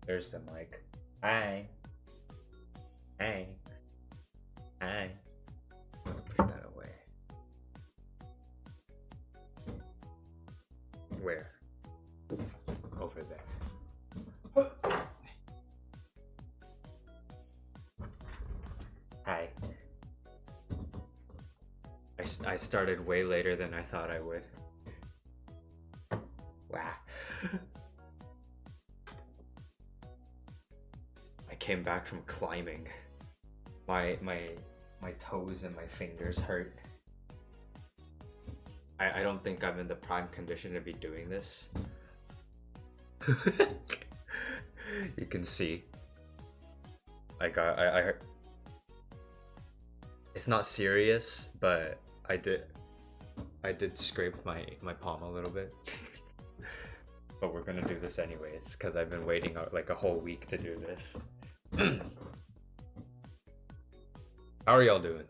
There's the mic. Hi. Hi. Hi. Put that away. Where? Over there. Hi. I started way later than I thought I would. Wow. I came back from climbing. My toes and my fingers hurt. I don't think I'm in the prime condition to be doing this. You can see. I heard. It's not serious, but I did scrape my palm a little bit. But we're gonna do this anyways, because I've been waiting like a whole week to do this. How are y'all doing?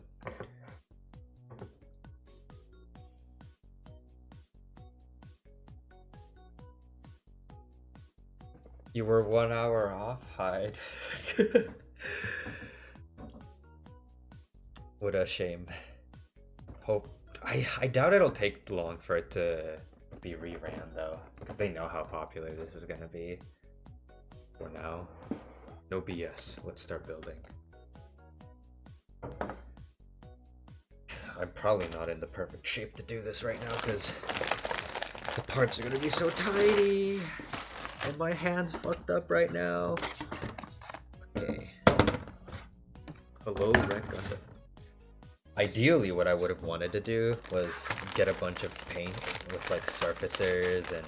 You were 1 hour off? Hide. What a shame. Hope I doubt it'll take long for it to be reran though, because they know how popular this is gonna be. For now. No BS. Let's start building. I'm probably not in the perfect shape to do this right now because the parts are gonna be so tiny and my hand's fucked up right now. Okay. Hello, Red Gundam. Ideally, what I would have wanted to do was get a bunch of paint with like surfacers and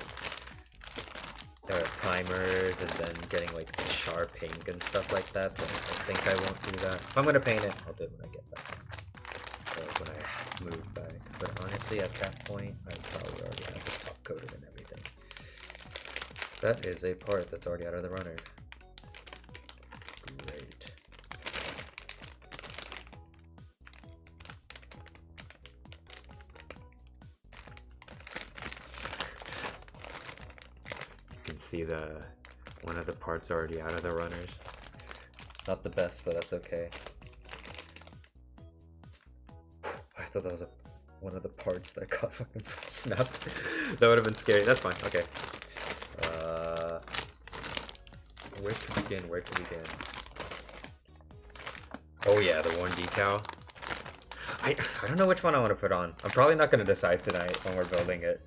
primers, and then getting like sharp pink and stuff like that, but I think I won't do that. If I'm gonna paint it, I'll do it when I get back. When I move back. But honestly, at that point, I probably already have the top coated and everything. That is a part that's already out of the runner. Great. You can see one of the parts already out of the runners. Not the best, but that's okay. I thought that was one of the parts that got fucking snapped. That would have been scary. That's fine. Okay. Where to begin? Where to begin? Oh yeah, the one decal. I don't know which one I want to put on. I'm probably not gonna decide tonight when we're building it,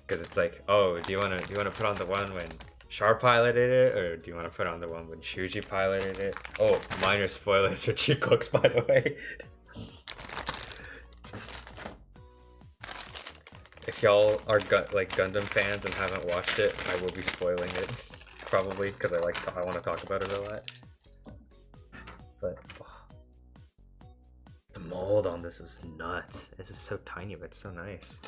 because it's like, oh, do you wanna put on the one when Char piloted it, or do you want to put on the one when Shuji piloted it? Oh, minor spoilers for Chicooks, by the way. If y'all are like Gundam fans and haven't watched it, I will be spoiling it, probably, because I want to talk about it a lot. But oh, the mold on this is nuts. This is so tiny, but it's so nice.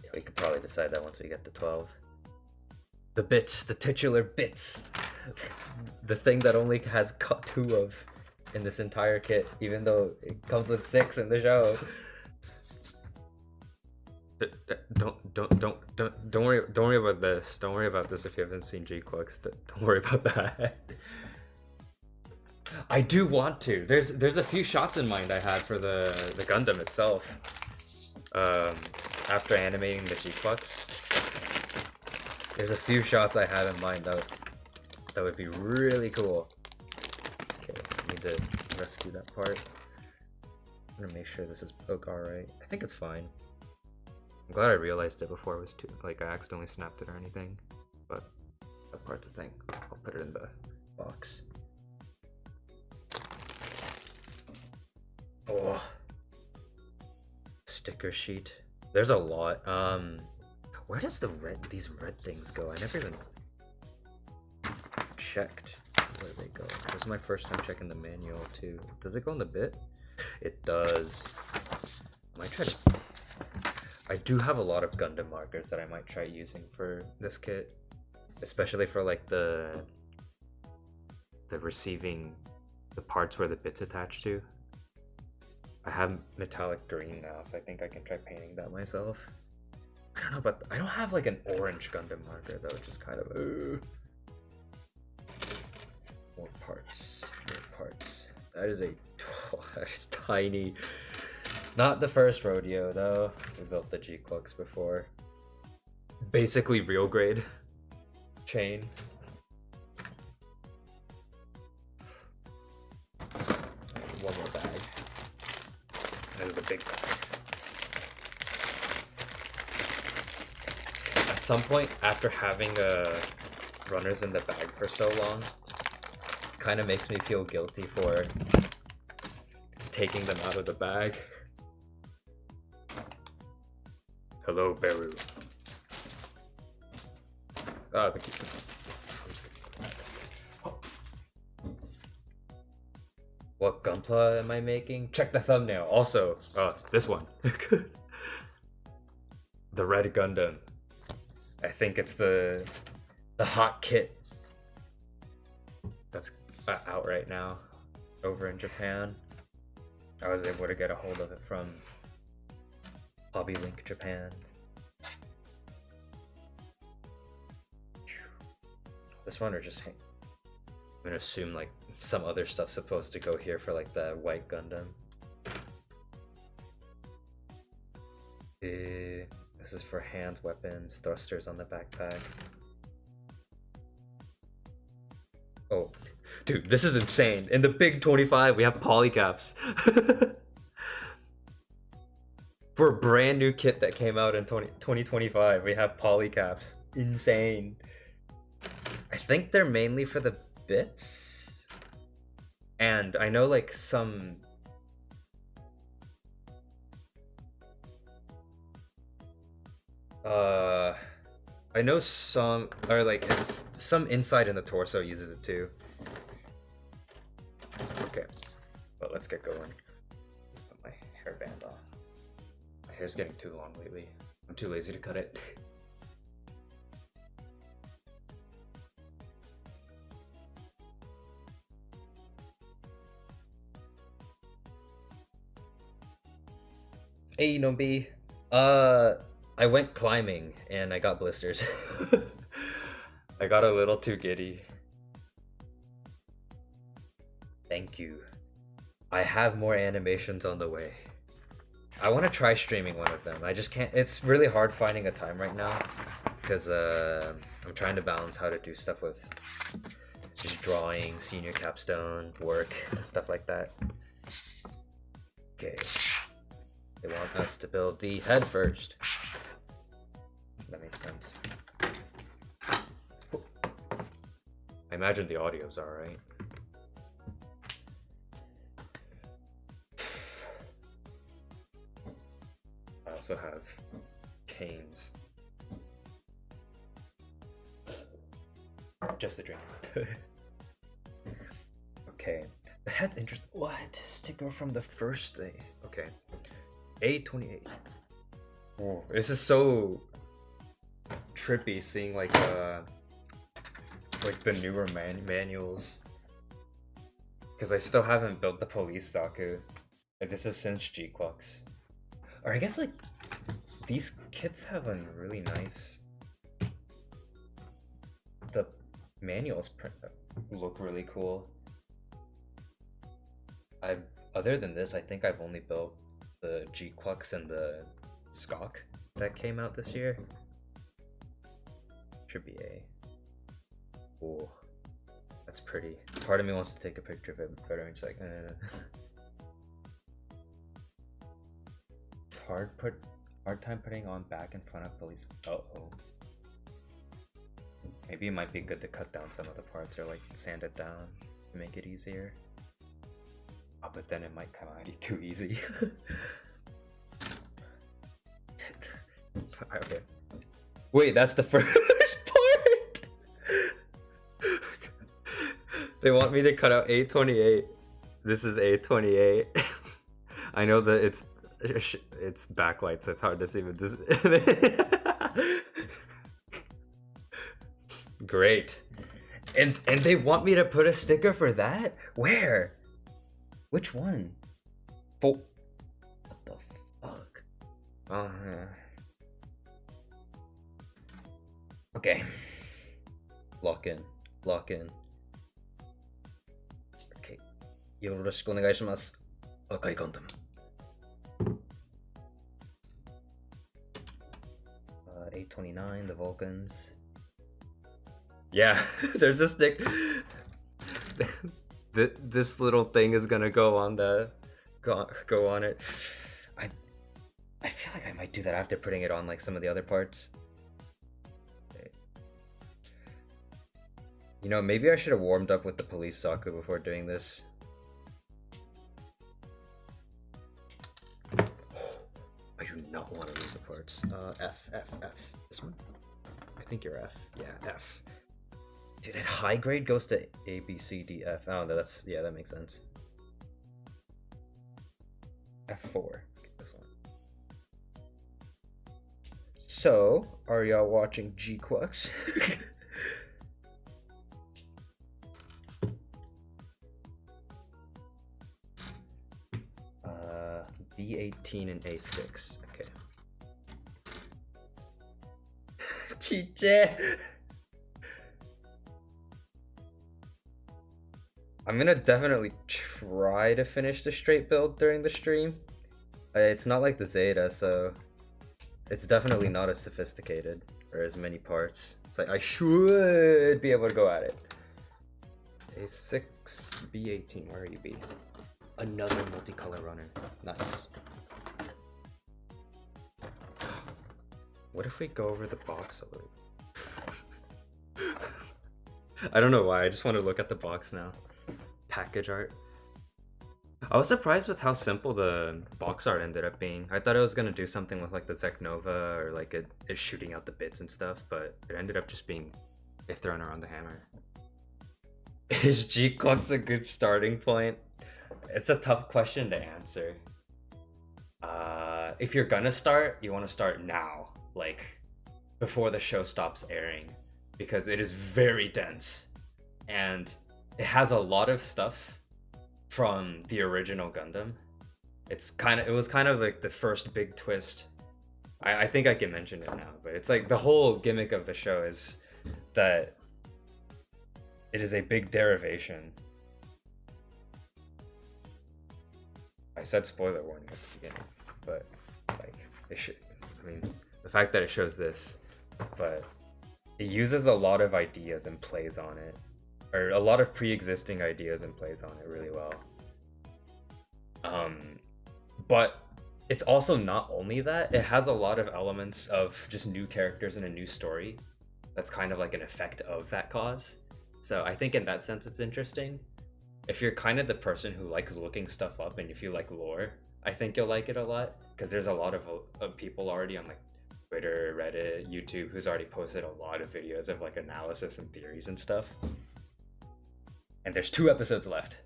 Yeah, we could probably decide that once we get to 12. The bits, the titular bits, the thing that only has 2 of in this entire kit, even though it comes with 6 in the show. Don't worry about this. Don't worry about this if you haven't seen G-Clux. Don't worry about that. I do want to. There's a few shots in mind I had for the Gundam itself. After animating the G-Clux, there's a few shots I had in mind that would be really cool. Okay, I need to rescue that part. I'm gonna make sure this is alright. I think it's fine. I'm glad I realized it before it was too, like, I accidentally snapped it or anything, but that part's a thing. I'll put it in the box. Oh, sticker sheet. There's a lot. Where does these red things go? I never even checked where they go. This is my first time checking the manual too. Does it go in the bit? It does. I might try to. I do have a lot of Gundam markers that I might try using for this kit, especially for like the receiving the parts where the bit's attached to. I have metallic green now, so I think I can try painting that myself. I don't know, but I don't have like an orange Gundam marker though, which is kind of more parts. That is a that's tiny. Not the first rodeo though. We built the G-Clucks before. Basically real grade chain. One more bag. That is the big bag. At some point, after having runners in the bag for so long, it kind of makes me feel guilty for taking them out of the bag. Hello, Beru. Ah, thank you. What Gunpla am I making? Check the thumbnail. Also, this one. The red Gundam. I think it's the hot kit that's out right now over in Japan. I was able to get a hold of it from Hobby Link Japan. This one, or just I'm gonna assume like some other stuff's supposed to go here for like the white Gundam. This is for hands, weapons, thrusters on the backpack. Oh, dude, this is insane. In the big 25, we have polycaps. For a brand new kit that came out in 2025, we have polycaps. Insane. I think they're mainly for the bits. And I know like some... I know some, or like it's some inside in the torso uses it too. Okay, but let's get going. Put my hairband off. My hair's getting too long lately. I'm too lazy to cut it. Hey, Nombi. I went climbing and I got blisters. I got a little too giddy. Thank you. I have more animations on the way. I want to try streaming one of them. I just can't. It's really hard finding a time right now because I'm trying to balance how to do stuff with just drawing, senior capstone, work, and stuff like that. Okay. They want us to build the head first. That makes sense. I imagine the audio's alright. I also have canes. Just a drink. Okay. The head's interesting. What? Sticker from the first day. Okay. A28. Oh, this is so trippy seeing like the newer manuals, because I still haven't built the police Saku. Like, this is since G-Clucks, or I guess like these kits have a really nice. The manuals look really cool. Other than this, I think I've only built the G-Clucks and the Skok that came out this year. Should be A. Oh, that's pretty. Part of me wants to take a picture of it, but I'm just like, It's hard time putting on back in front of police. Oh. Maybe it might be good to cut down some of the parts or like sand it down to make it easier. Oh, but then it might come out too easy. Okay. Wait, that's the first part? They want me to cut out A28. This is A28. I know that it's backlight, so it's hard to see, but this Great. And they want me to put a sticker for that? Where? Which one? What the fuck? Oh, yeah. Okay. Lock in. Lock in. Okay. よろしくお願いします。赤いガンダム。829, the Vulcans. Yeah, there's this thing. This little thing is gonna go on the go on it. I feel like I might do that after putting it on like some of the other parts. You know, maybe I should have warmed up with the police Saku before doing this. I do not want to lose the parts. F. This one? I think you're F. Yeah, F. Dude, that high grade goes to A, B, C, D, F. Oh, that's, yeah, that makes sense. F4. Okay, this one. So, are y'all watching G-Quux? B18 and A6. Okay. Chiche! I'm gonna definitely try to finish the straight build during the stream. It's not like the Zeta, so it's definitely not as sophisticated or as many parts. It's like I should be able to go at it. A6, B18, where are you, B? Another multicolor runner. Nice. What if we go over the box a little? I don't know why, I just want to look at the box now. Package art. I was surprised with how simple the box art ended up being. I thought it was gonna do something with like the Zeknova or like it shooting out the bits and stuff, but it ended up just being it throwing around the hammer. Is G-Quux a good starting point? It's a tough question to answer. If you're gonna start, you want to start now, like before the show stops airing, because it is very dense and it has a lot of stuff from the original Gundam. It was kind of like the first big twist. I think I can mention it now, but it's like the whole gimmick of the show is that it is a big derivation. I said spoiler warning at the beginning, but like the fact that it shows this, but it uses a lot of ideas and plays on it, or a lot of pre-existing ideas and plays on it really well. But it's also not only that, it has a lot of elements of just new characters and a new story that's kind of like an effect of that cause. So I think in that sense it's interesting. If you're kind of the person who likes looking stuff up and if you like lore, I think you'll like it a lot, because there's a lot of people already on like Twitter, Reddit, YouTube who's already posted a lot of videos of like analysis and theories and stuff. And there's 2 episodes left.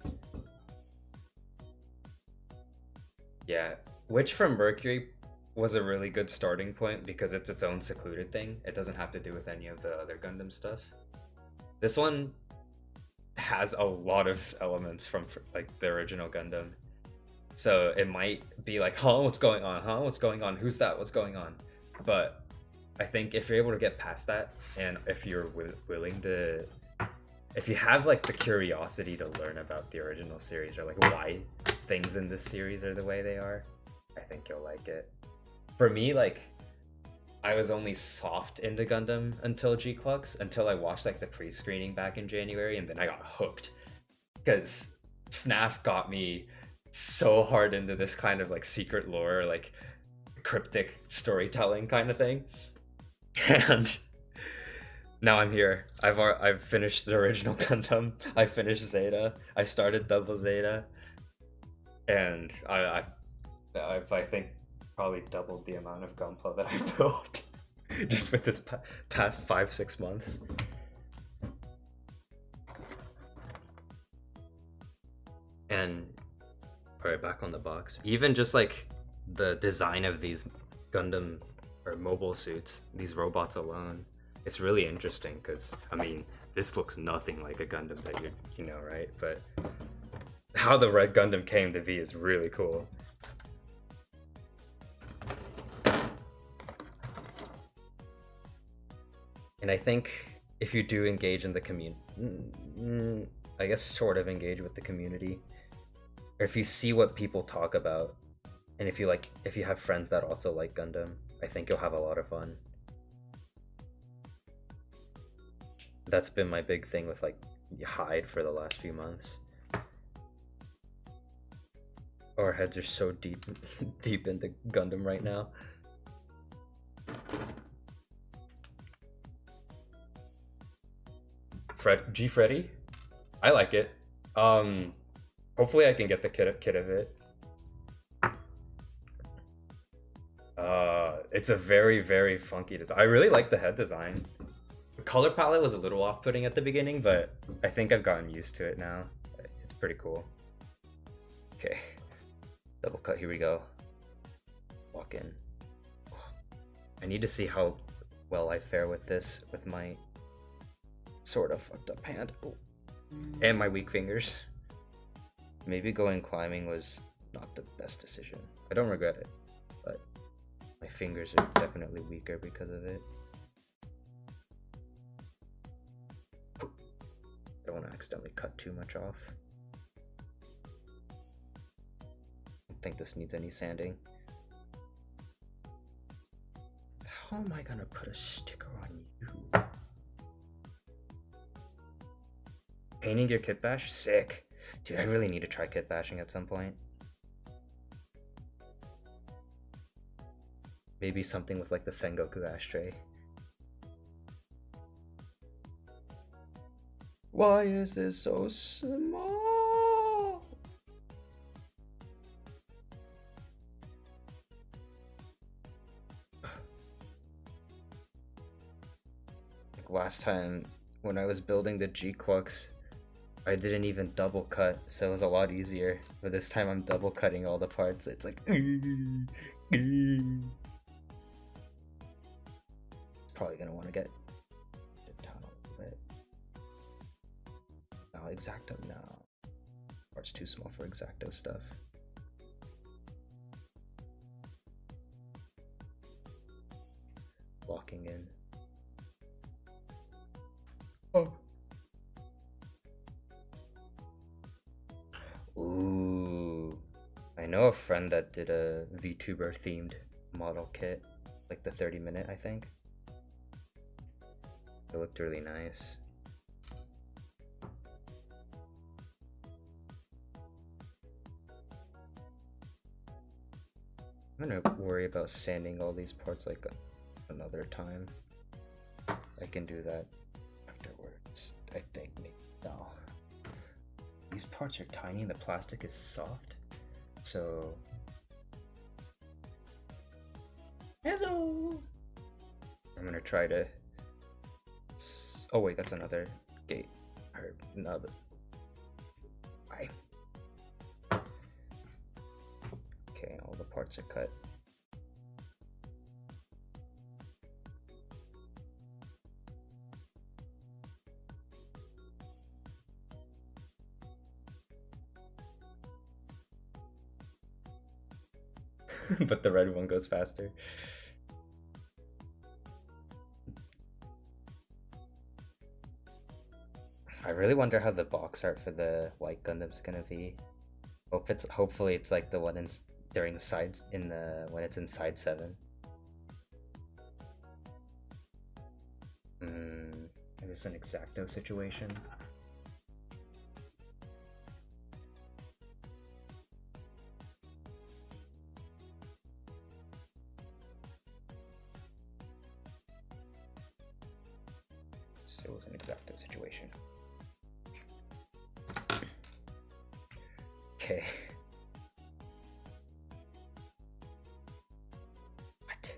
Yeah, Witch from Mercury was a really good starting point because it's its own secluded thing. It doesn't have to do with any of the other Gundam stuff. This one has a lot of elements from like the original Gundam. So it might be like, huh, what's going on? Huh, what's going on? Who's that? What's going on? But I think if you're able to get past that, and if you're willing to, if you have like the curiosity to learn about the original series, or like why things in this series are the way they are, I think you'll like it. For me, like, I was only soft into Gundam until G-Quux, until I watched like the pre-screening back in January, and then I got hooked because FNAF got me so hard into this kind of like secret lore, like cryptic storytelling kind of thing. And now I'm here. I've finished the original Gundam. I finished Zeta. I started Double Zeta, and I've I think probably doubled the amount of Gunpla that I built just with this past 5-6 months. And alright, back on the box. Even just like the design of these Gundam or mobile suits, these robots alone, it's really interesting because I mean this looks nothing like a Gundam that you know, right? But how the Red Gundam came to be is really cool. And I think if you do engage in the community, I guess sort of engage with the community, or if you see what people talk about, and if you have friends that also like Gundam, I think you'll have a lot of fun. That's been my big thing with like Hyde for the last few months. Our heads are so deep into Gundam right now. G Freddy? I like it. Hopefully I can get the kit of it. It's a very, very funky design. I really like the head design. The color palette was a little off-putting at the beginning, but I think I've gotten used to it now. It's pretty cool. Okay. Double cut, here we go. Walk in. I need to see how well I fare with this, with my sort of fucked up hand. Oh. And my weak fingers. Maybe going climbing was not the best decision. I don't regret it, but my fingers are definitely weaker because of it. I don't want to accidentally cut too much off. I don't think this needs any sanding. How am I gonna put a sticker on you? Painting your kit bash? Sick. Dude, I really need to try kit bashing at some point. Maybe something with like the Sengoku ashtray. Why is this so small? Like last time when I was building the G-Quux, I didn't even double cut, so it was a lot easier. But this time I'm double cutting all the parts. It's like probably gonna want to get it down a little bit. No, Exacto, no. Part's too small for Exacto stuff. Locking in. Oh. Ooh. I know a friend that did a VTuber themed model kit, like the 30-minute, I think. It looked really nice. I'm gonna worry about sanding all these parts like another time. I can do that afterwards, I think. No. These parts are tiny and the plastic is soft, so... Hello! I'm gonna try to... Oh wait, that's another gate. Or nub. Bye. Okay, all the parts are cut. But the red one goes faster. I really wonder how the box art for the white Gundam's gonna be. Hopefully it's like the one in during sides in the when it's inside 7. Is this an Exacto situation? It was an Exacto situation. Okay. What?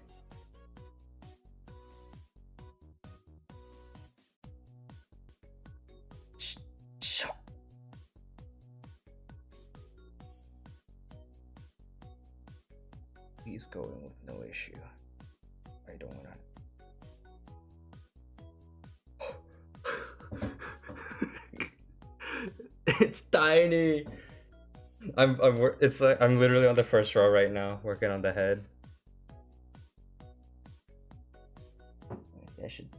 Shut. He's going with no issue. I don't wanna. It's tiny. It's like I'm literally on the first row right now, working on the head. I should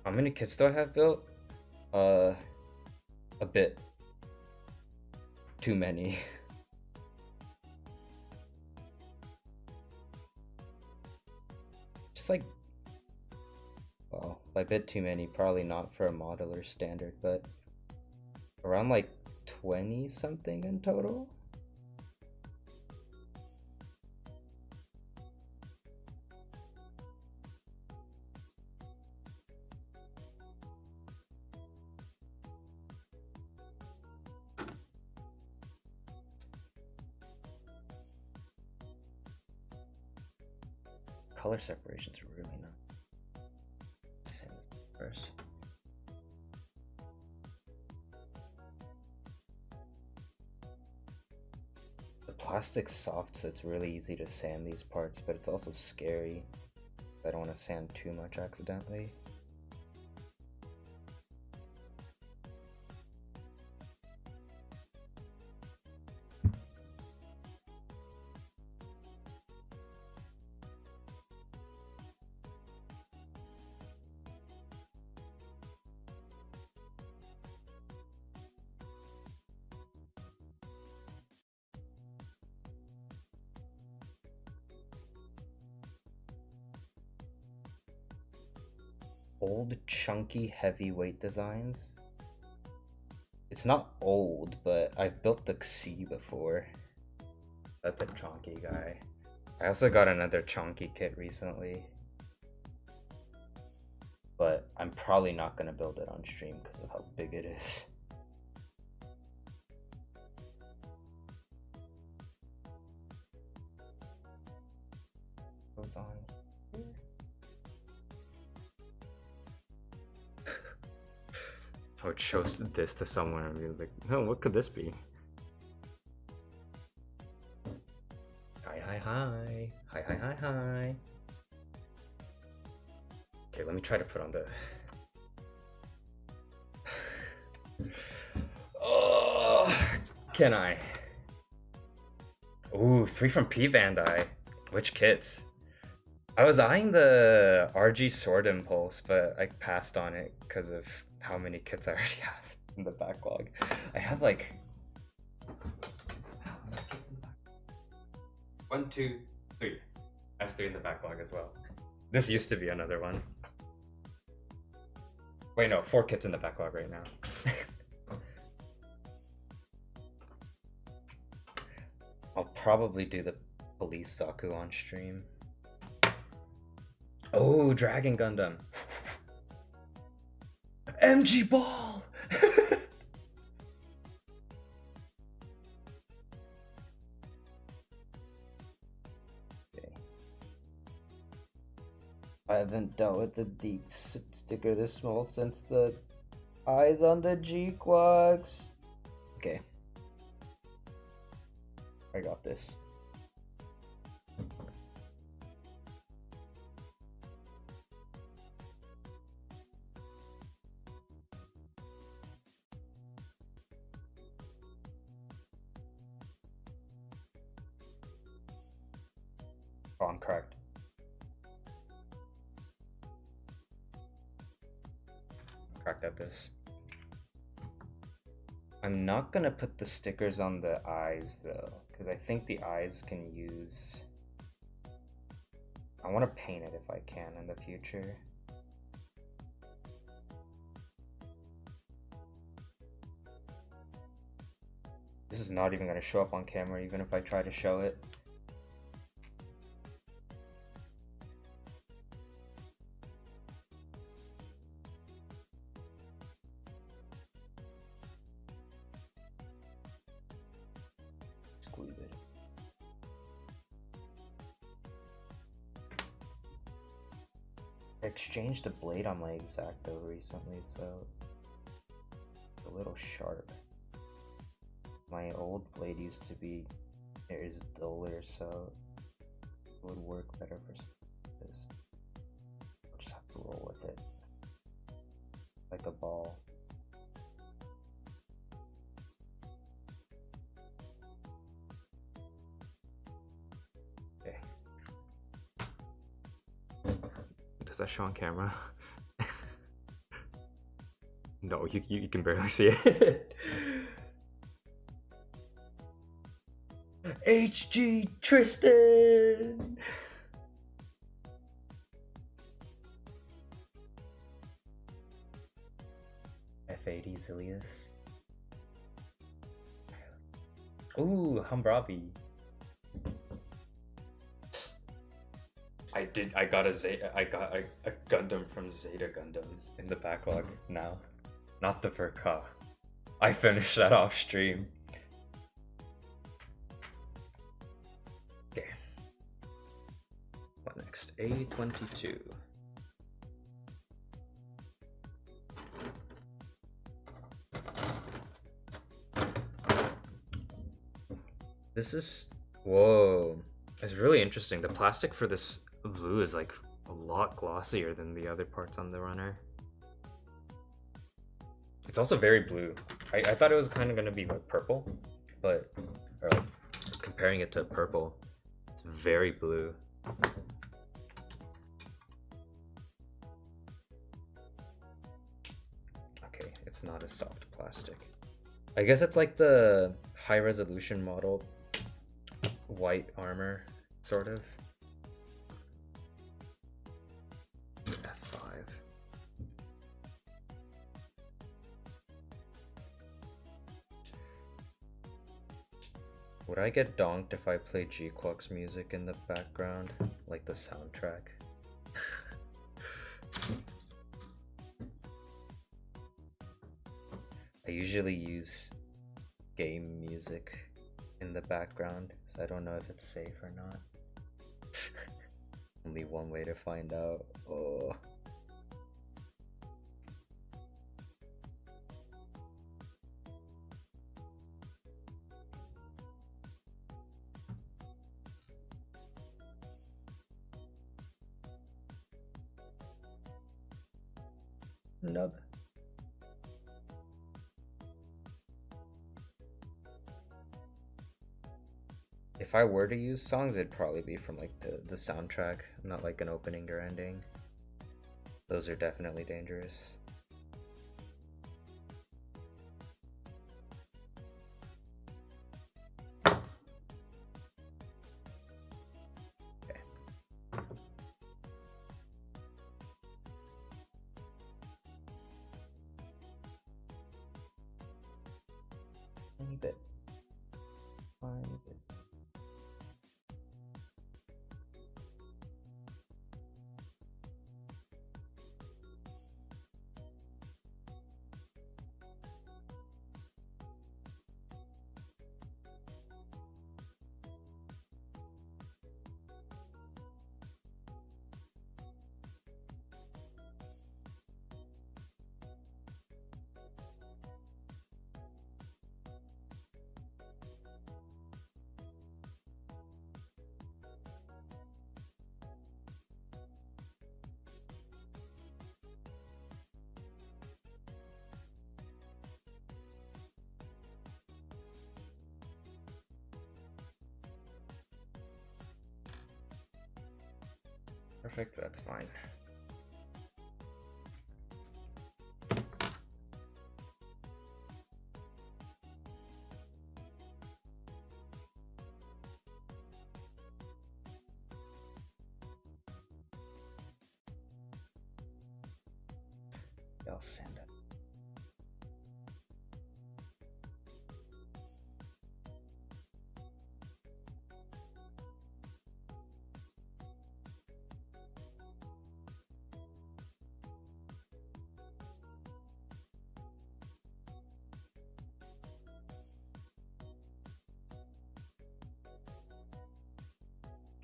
How many kits do I have built? A bit. Too many. Just like, well, by a bit too many, probably not for a modeler standard, but around like 20 something in total. Color separations are really not. Same first. The plastic's soft, so it's really easy to sand these parts, but it's also scary. I don't want to sand too much accidentally. Old, chunky, heavyweight designs. It's not old, but I've built the Xi before. That's a chunky guy. I also got another chunky kit recently. But I'm probably not gonna build it on stream because of how big it is. Goes on here. I would show this to someone and be like, oh, what could this be? Hi, hi, hi. Hi, hi, hi, hi. Okay, let me try to put on the... Oh, can I? Ooh, 3 from P Bandai. Which kits? I was eyeing the RG Sword Impulse, but I passed on it because of how many kits I already have in the backlog. I have like... How many kits in the backlog? 1, 2, 3. I have 3 in the backlog as well. This used to be another one. Wait, no, 4 kits in the backlog right now. I'll probably do the Police Saku on stream. Oh, Dragon Gundam. MG Ball! Okay. I haven't dealt with the deep sticker this small since the eyes on the G-Quacks. Okay. I got this. Oh, I'm correct. Correct at this. I'm not gonna put the stickers on the eyes though, because I think the eyes can use... I want to paint it if I can in the future. This is not even gonna show up on camera even if I try to show it. Squeeze it. I exchanged a blade on my X-Acto recently, so it's a little sharp. My old blade used to be, it is duller, so it would work better for this. I'll just have to roll with it like a ball. Okay. Does that show on camera? No, you can barely see it. HG Tristan! F80 Zilius. Ooh, Humbrabi. I got a Gundam from Zeta Gundam in the backlog now. Not the Verka. I finished that off stream. Okay. What next? A22. This is... Whoa. It's really interesting. The plastic for this blue is like a lot glossier than the other parts on the runner. It's also very blue. I thought it was kind of going to be like purple, but or like comparing it to purple, it's very blue. Okay, it's not a soft plastic. I guess it's like the high resolution model white armor, sort of. F5. Would I get donked if I play G-Quack's music in the background, like the soundtrack? I usually use game music in the background, so I don't know if it's safe or not. Only one way to find out. Oh. Nub. If I were to use songs, it'd probably be from like the soundtrack, not like an opening or ending. Those are definitely dangerous. Okay. Tiny bit. Tiny bit. Perfect, that's fine. I'll send it.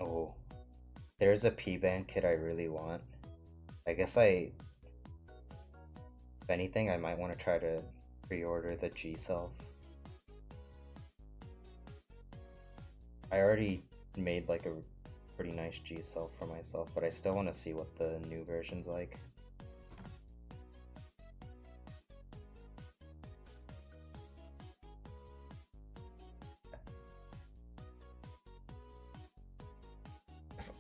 Oh, there's a P-Band kit I really want. I guess if anything, I might want to try to pre-order the G-Self. I already made like a pretty nice G-Self for myself, but I still want to see what the new version's like.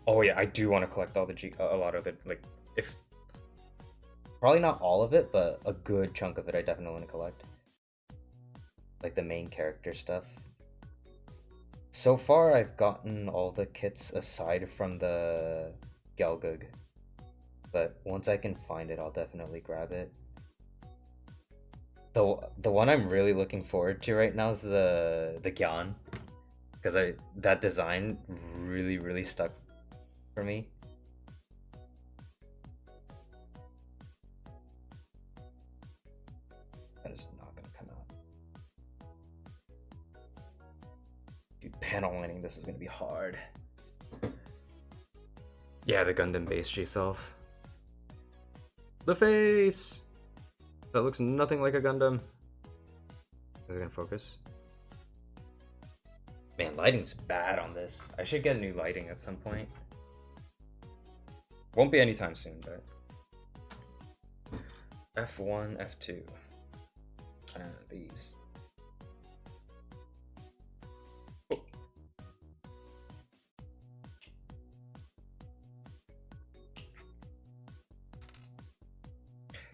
Oh yeah, I do want to collect all the a lot of the, like, if Probably not all of it, but a good chunk of it I definitely want to collect. Like the main character stuff. So far, I've gotten all the kits aside from the Galgug. But once I can find it, I'll definitely grab it. The one I'm really looking forward to right now is the Gyan. Because that design really stuck for me. That is not gonna come out. Dude, panel lining, this is gonna be hard. Yeah, the Gundam base G-Self. The face! That looks nothing like a Gundam. Is it gonna focus? Man, lighting's bad on this. I should get new lighting at some point. Won't be anytime soon, but... F1, F2. And these. Oh.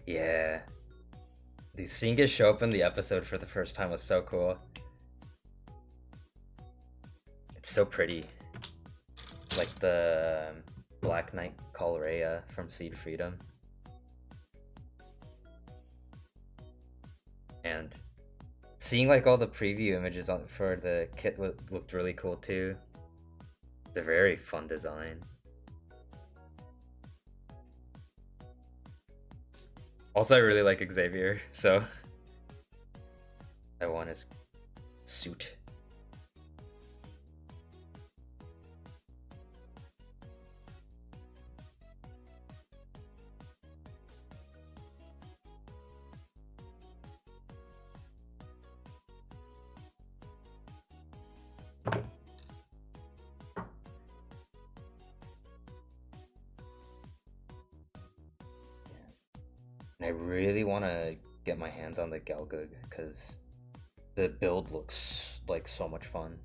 Yeah. Seeing it show up in the episode for the first time was so cool. It's so pretty. Like the Black Knight Calrea from Seed Freedom. And seeing like all the preview images for the kit looked really cool too. It's a very fun design. Also, I really like Xavier, so I want his suit. And I really want to get my hands on the Galgug because the build looks like so much fun.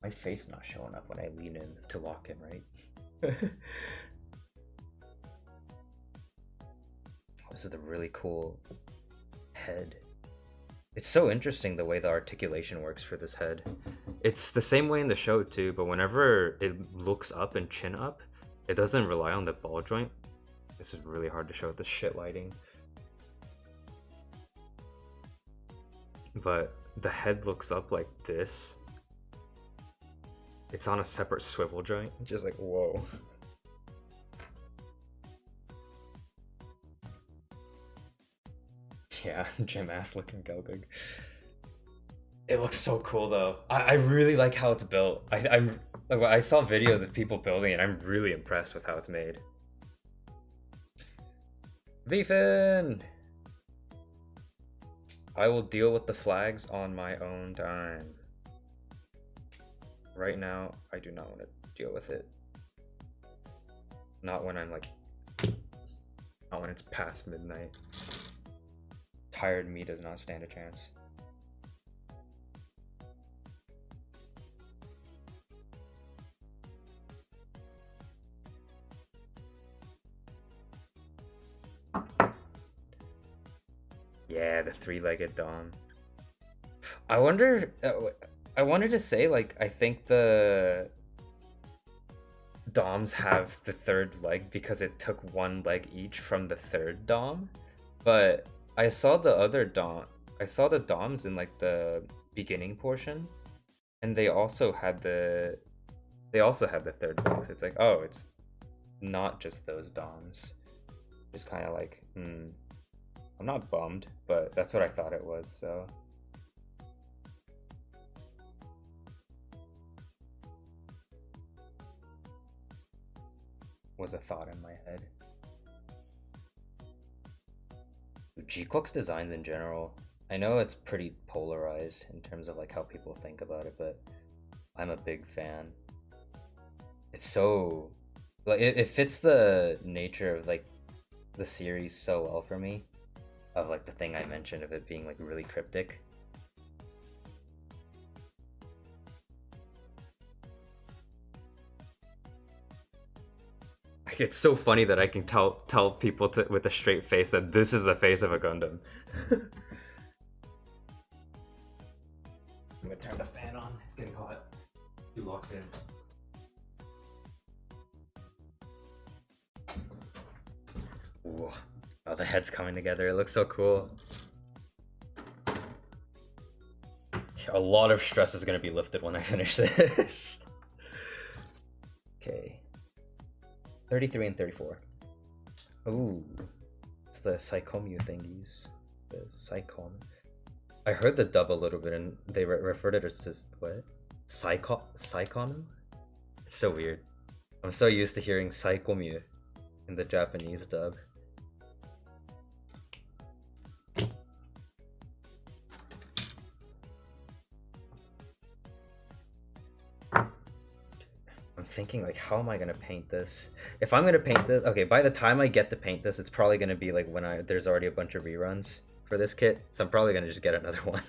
My face not showing up when I lean in to lock in, right? This is a really cool head. It's so interesting the way the articulation works for this head. It's the same way in the show too, but whenever it looks up and chin up, it doesn't rely on the ball joint. This is really hard to show with this shit lighting. But the head looks up like this. It's on a separate swivel joint, just like, whoa. Yeah, gym ass looking Galgug. It looks so cool though. I really like how it's built. I saw videos of people building it. I'm really impressed with how it's made. VFin! I will deal with the flags on my own time. Right now, I do not want to deal with it. Not when I'm like... Not when it's past midnight. Tired me does not stand a chance. Yeah, the three-legged Dom. I wonder... I wanted to say, like, I think the Doms have the third leg because it took one leg each from the third Dom. But I saw the other Dom. I saw the Doms in, like, the beginning portion. And they also had the... They also had the third leg. So it's like, oh, it's not just those Doms. Just kind of like, I'm not bummed, but that's what I thought it was, so... Was a thought in my head. G-Clock's designs in general, I know it's pretty polarized in terms of like how people think about it, but I'm a big fan. It's so Like it fits the nature of like the series so well for me. Of like the thing I mentioned of it being like really cryptic. Like it's so funny that I can tell people with a straight face that this is the face of a Gundam. I'm gonna turn the fan on. It's getting hot. Too locked in. Ooh. Oh, the head's coming together. It looks so cool. A lot of stress is gonna be lifted when I finish this. Okay. 33 and 34. Ooh. It's the Psychomu thingies. The Psychom. I heard the dub a little bit and they referred it as just what? Psychonu? It's so weird. I'm so used to hearing Psychomu in the Japanese dub. I'm thinking like, how am I gonna paint this? If I'm gonna paint this, okay, by the time I get to paint this, it's probably gonna be like when there's already a bunch of reruns for this kit, so I'm probably gonna just get another one.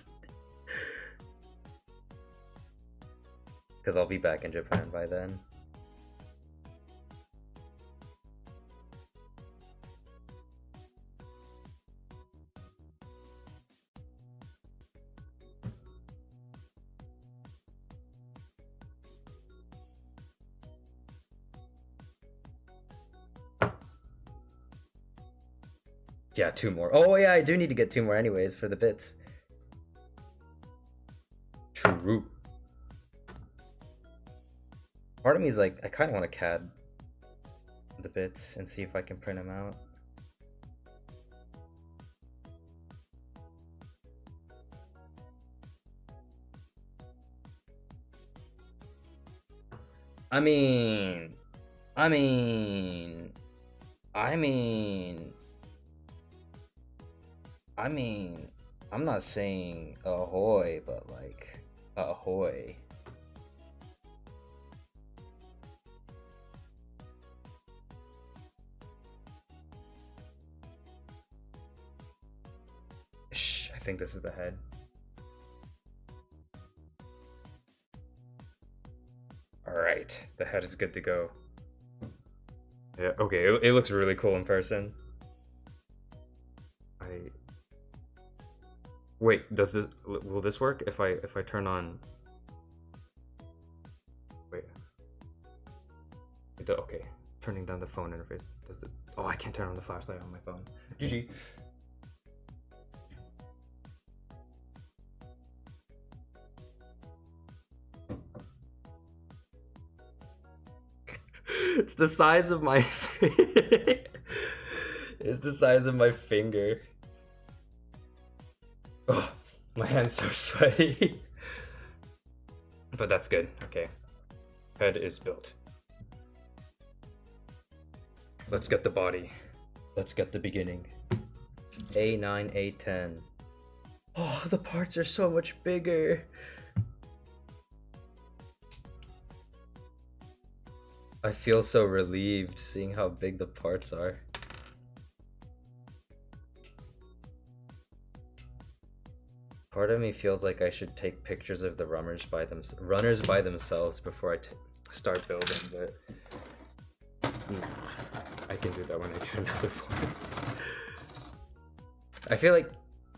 Because I'll be back in Japan by then. Yeah, 2 more. Oh yeah, I do need to get 2 more anyways for the bits. True. Part of me is like, I kind of want to CAD the bits and see if I can print them out. I mean, I'm not saying ahoy, but like, ahoy. Shh, I think this is the head. Alright, the head is good to go. Yeah, okay, it looks really cool in person. Wait, will this work if I turn on? Wait. Okay, turning down the phone interface. Oh, I can't turn on the flashlight on my phone. GG. It's the size of my it's the size of my finger. Oh, my hand's so sweaty. But that's good. Okay. Head is built. Let's get the body. Let's get the beginning. A9, A10. Oh, the parts are so much bigger. I feel so relieved seeing how big the parts are. Part of me feels like I should take pictures of the runners by themselves before I start building, but I can do that when I get another one. I feel like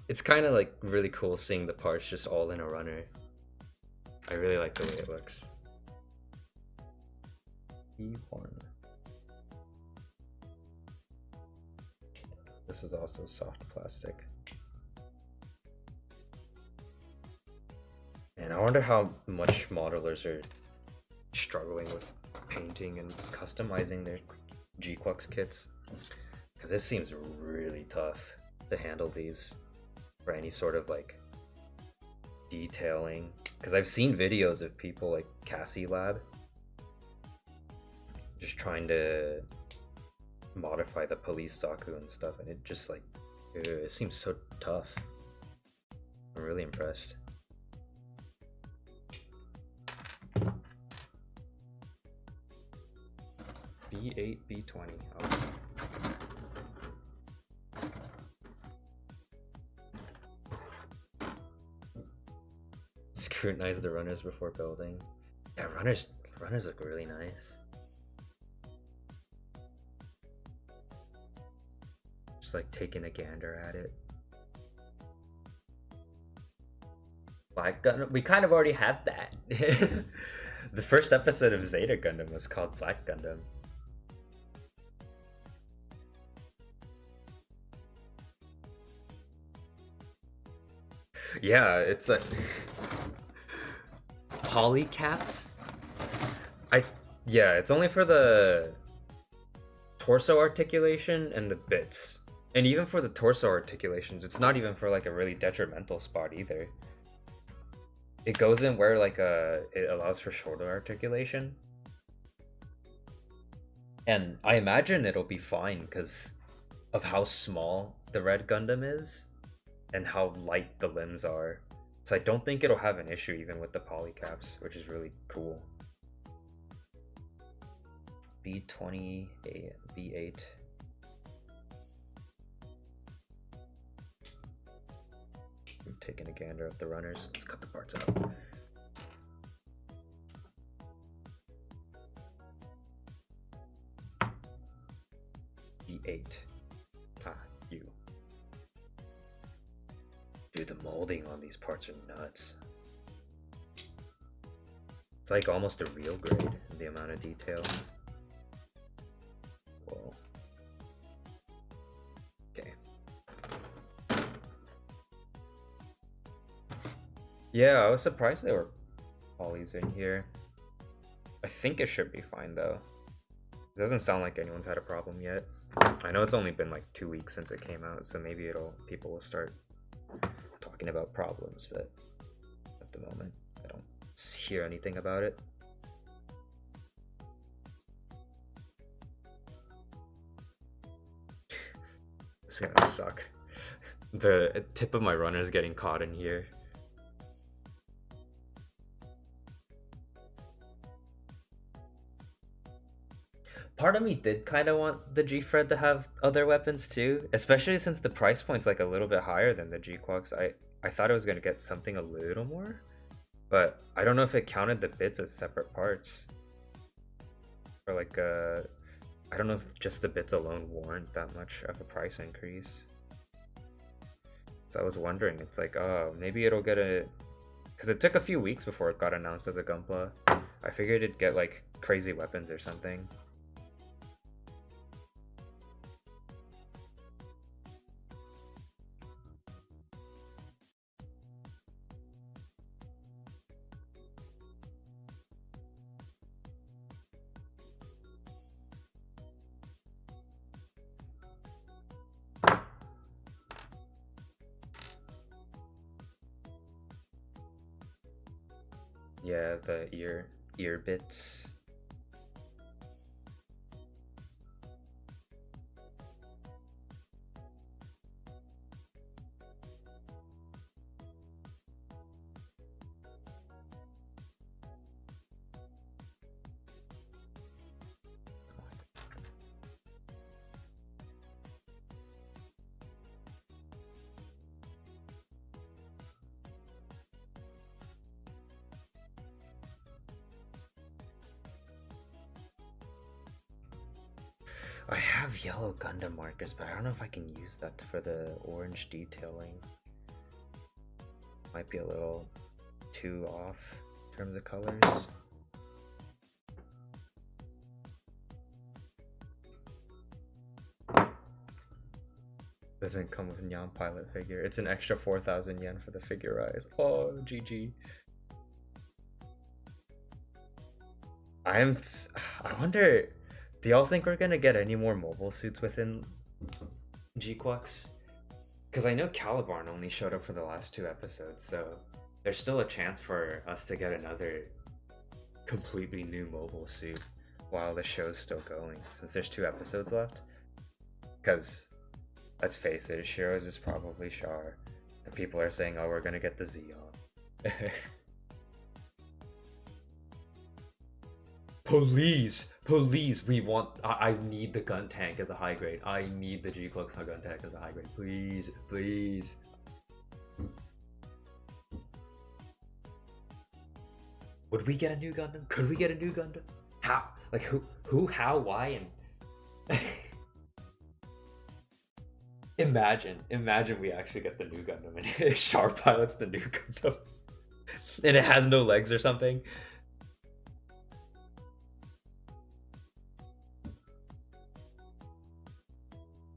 it's kind of like really cool seeing the parts just all in a runner. I really like the way it looks. E1. This is also soft plastic. And I wonder how much modelers are struggling with painting and customizing their G-Quux kits. Because it seems really tough to handle these for any sort of like detailing. Because I've seen videos of people like Cassie Lab just trying to modify the police Saku and stuff, and it just like, it seems so tough. I'm really impressed. B8, B20. Oh. Scrutinize the runners before building. Yeah, runners look really nice. Just like taking a gander at it. Black Gundam, we kind of already have that. The first episode of Zeta Gundam was called Black Gundam. Yeah, it's like polycaps. Yeah, it's only for the torso articulation and the bits. And even for the torso articulations, it's not even for like a really detrimental spot either. It goes in where like it allows for shoulder articulation. And I imagine it'll be fine because of how small the red Gundam is and how light the limbs are. So I don't think it'll have an issue even with the polycaps, which is really cool. B20, B8. I'm taking a gander at the runners. Let's cut the parts out. B8. Ah, you. Dude, the molding on these parts are nuts. It's like almost a real grade, the amount of detail. Whoa. Okay. Yeah, I was surprised there were polys in here. I think it should be fine though. It doesn't sound like anyone's had a problem yet. I know it's only been like 2 weeks since it came out, so maybe people will start talking about problems, but at the moment I don't hear anything about it. This is gonna suck. The tip of my runner is getting caught in here. Part of me did kind of want the G-Fred to have other weapons too, especially since the price point's like a little bit higher than the G-Quox. I thought it was going to get something a little more, but I don't know if it counted the bits as separate parts. Or like, I don't know if just the bits alone warrant that much of a price increase. So I was wondering, it's like, oh, maybe it'll get a... Because it took a few weeks before it got announced as a Gunpla. I figured it'd get like crazy weapons or something. Yeah, the ear bits. I have yellow Gundam markers, but I don't know if I can use that for the orange detailing. Might be a little too off in terms of colors. Doesn't come with a Nyan pilot figure. It's an extra 4,000 yen for the figure eyes. Oh, GG. I wonder, do y'all think we're gonna get any more mobile suits within G-Quox? Because I know Calibarn only showed up for the last 2 episodes, so there's still a chance for us to get another completely new mobile suit while the show's still going, since there's 2 episodes left. Because, let's face it, Shiro's is probably Char, and people are saying, oh, we're gonna get the Zeon. Please, please, we want. I need the gun tank as a high grade. I need the G-Cloak's gun tank as a high grade. Please, please. Would we get a new Gundam? Could we get a new Gundam? How? Like who, how, why, and imagine we actually get the new Gundam and Sharp pilots the new Gundam, and it has no legs or something.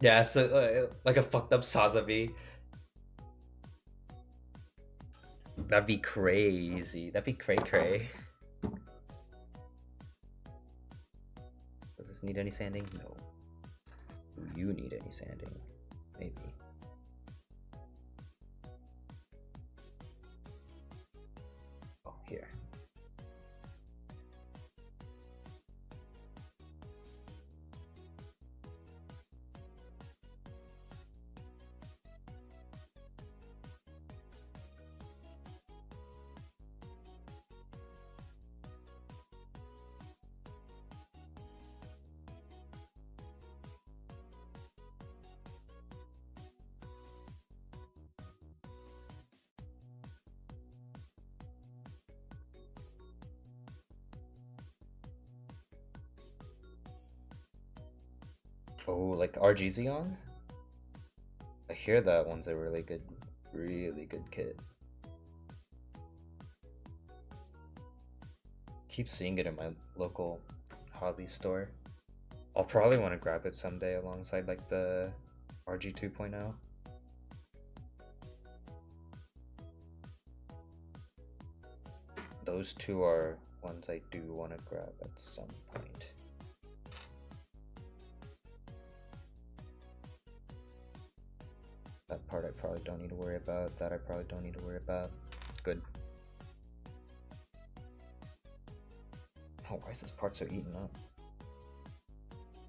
Yeah, so like a fucked up Sazabi. That'd be crazy. That'd be cray cray. Does this need any sanding? No. Do you need any sanding? Maybe. Oh, here. Oh, like RG Xeon? I hear that one's a really good kit. Keep seeing it in my local hobby store. I'll probably want to grab it someday alongside like the RG 2.0. Those two are ones I do want to grab at some point. That part I probably don't need to worry about. That I probably don't need to worry about. Good. Oh, why is this part so eaten up?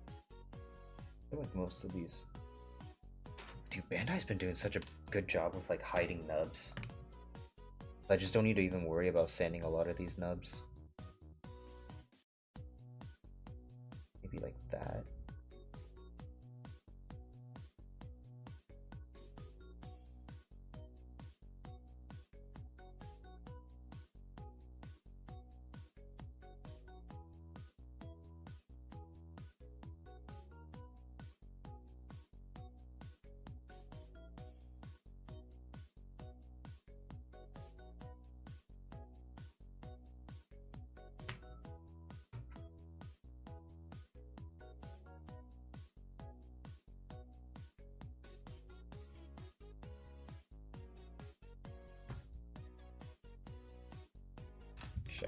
I feel like most of these... Dude, Bandai's been doing such a good job with like hiding nubs. I just don't need to even worry about sanding a lot of these nubs. Maybe like that.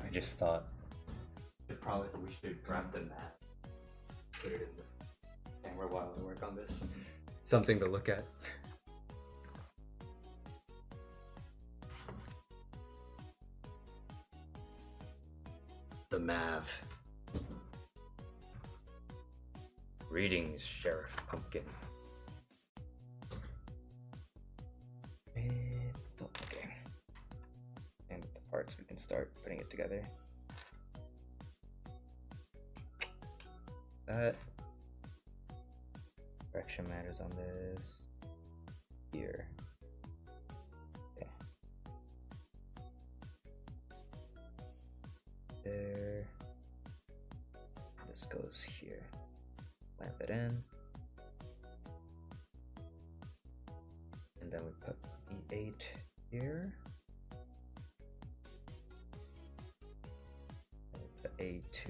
I just thought we should grab the map, put it in the camera while we work on this. Something to look at. The Mav. Greetings, Sheriff Pumpkin. Okay. And with the parts, we can start putting it together. That direction matters on this. Here. Okay. There. This goes here. Lamp it in. And then we put E8 here. And we put A2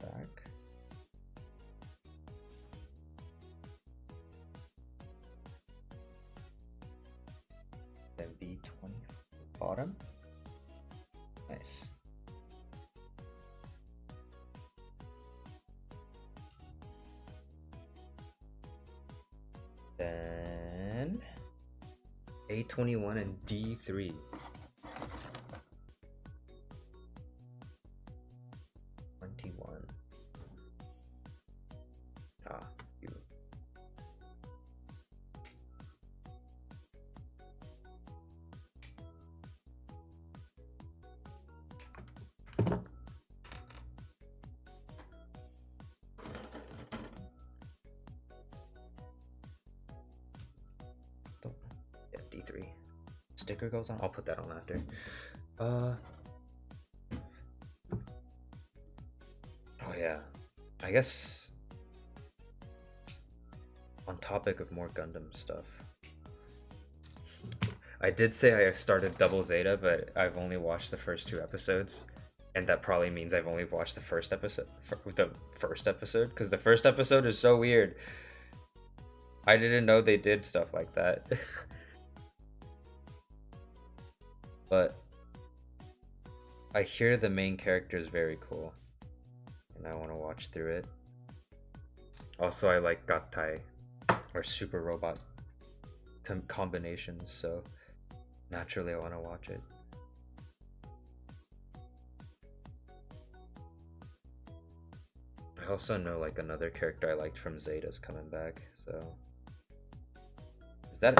back. Then B20 bottom. Nice. Then A21 and D3. 21. Ah, you. 83. Sticker goes on? I'll put that on after. Oh yeah. I guess on topic of more Gundam stuff. I did say I started Double Zeta, but I've only watched the first 2 episodes. And that probably means I've only watched the first episode. Because the first episode is so weird. I didn't know they did stuff like that. But I hear the main character is very cool. And I want to watch through it. Also, I like Gattai, or Super Robot combinations, so naturally I want to watch it. I also know like another character I liked from Zeta's coming back, so is that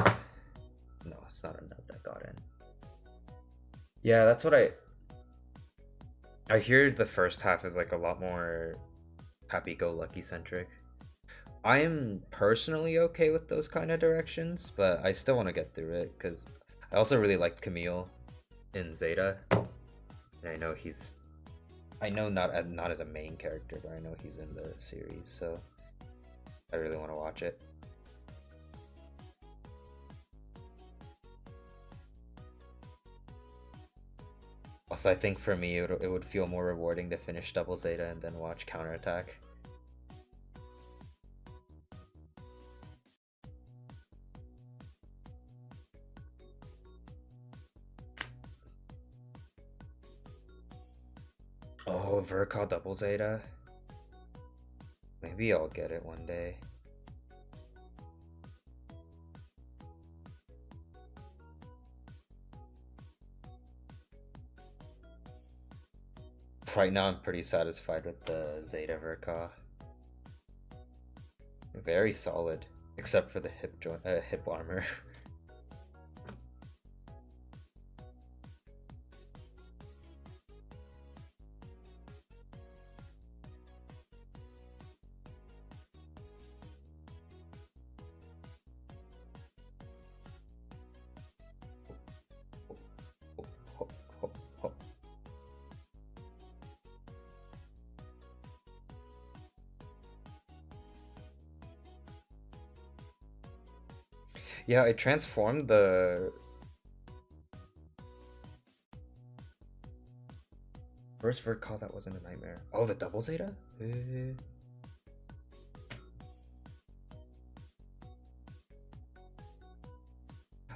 no, it's not a note that got in. Yeah, that's what I hear. The first half is like a lot more happy-go-lucky centric. I am personally okay with those kind of directions, but I still want to get through it because I also really liked Camille in Zeta, and I know he's, I know not as a main character, but I know he's in the series, so I really want to watch it. Also, I think for me it would feel more rewarding to finish Double Zeta and then watch Counterattack. Oh, Verka Double Zeta. Maybe I'll get it one day. Right now I'm pretty satisfied with the Zeta Verka. Very solid, except for the hip armor. Yeah, I transformed the... First Verka that wasn't a nightmare. Oh, the Double Zeta?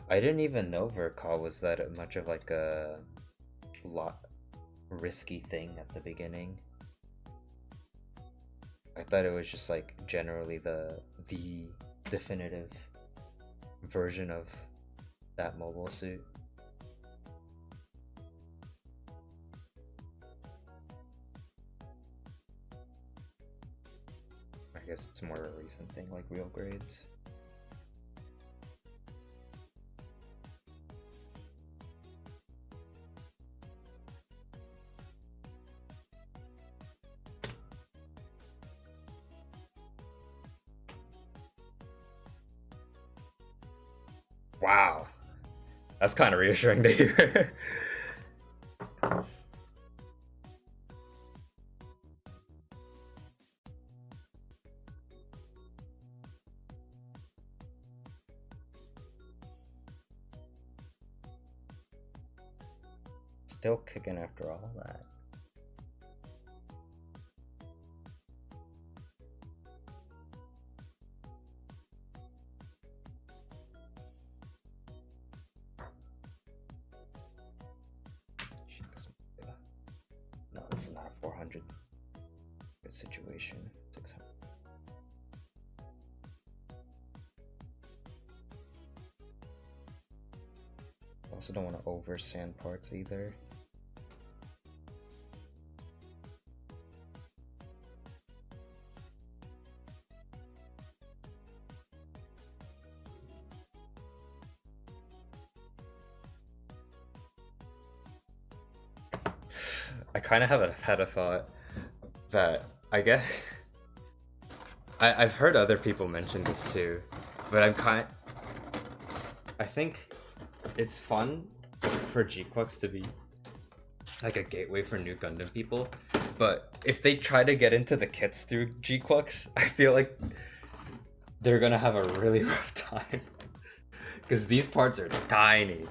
I didn't even know Verka was that much of like a risky thing at the beginning. I thought it was just like generally the definitive version of that mobile suit. I guess it's more a recent thing, like real grades. Wow, that's kind of reassuring to hear. Still kicking after all that. No, this is not a 400. Good situation. 600. Also don't want to over sand parts either. I kind of had a thought that I guess I've heard other people mention this too, but I think it's fun for G-Quux to be like a gateway for new Gundam people, but if they try to get into the kits through G-Quux, I feel like they're gonna have a really rough time because these parts are tiny.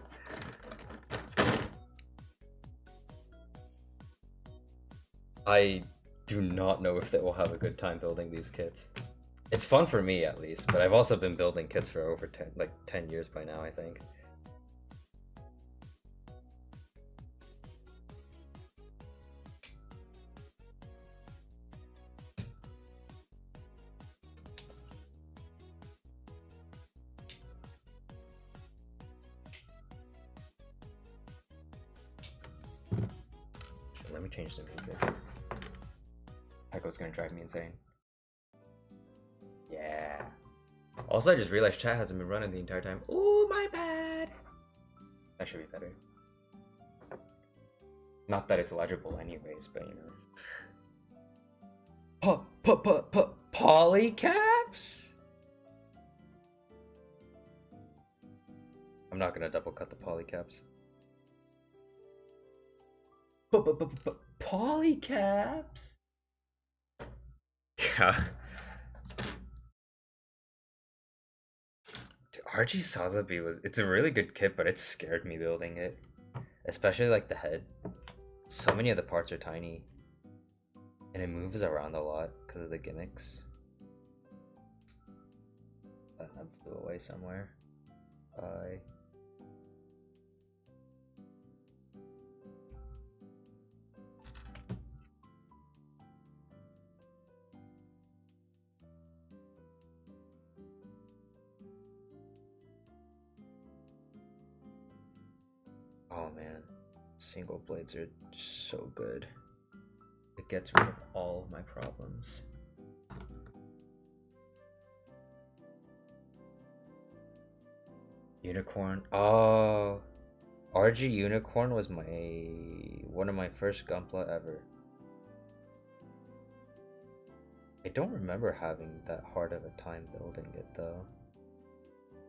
I do not know if they will have a good time building these kits. It's fun for me at least, but I've also been building kits for over 10 years by now, I think. Let me change the music. Echo's gonna drive me insane. Yeah. Also, I just realized chat hasn't been running the entire time. Ooh, my bad. That should be better. Not that it's legible anyways, but you know. Polycaps? I'm not gonna double cut the polycaps. Polycaps? Yeah. Dude, RG Sazabi it's a really good kit, but it scared me building it. Especially like the head. So many of the parts are tiny. And it moves around a lot because of the gimmicks. That flew away somewhere. Bye. Oh man, single blades are so good. It gets rid of all of my problems. Unicorn. Oh, RG Unicorn was one of my first Gunpla ever. I don't remember having that hard of a time building it though.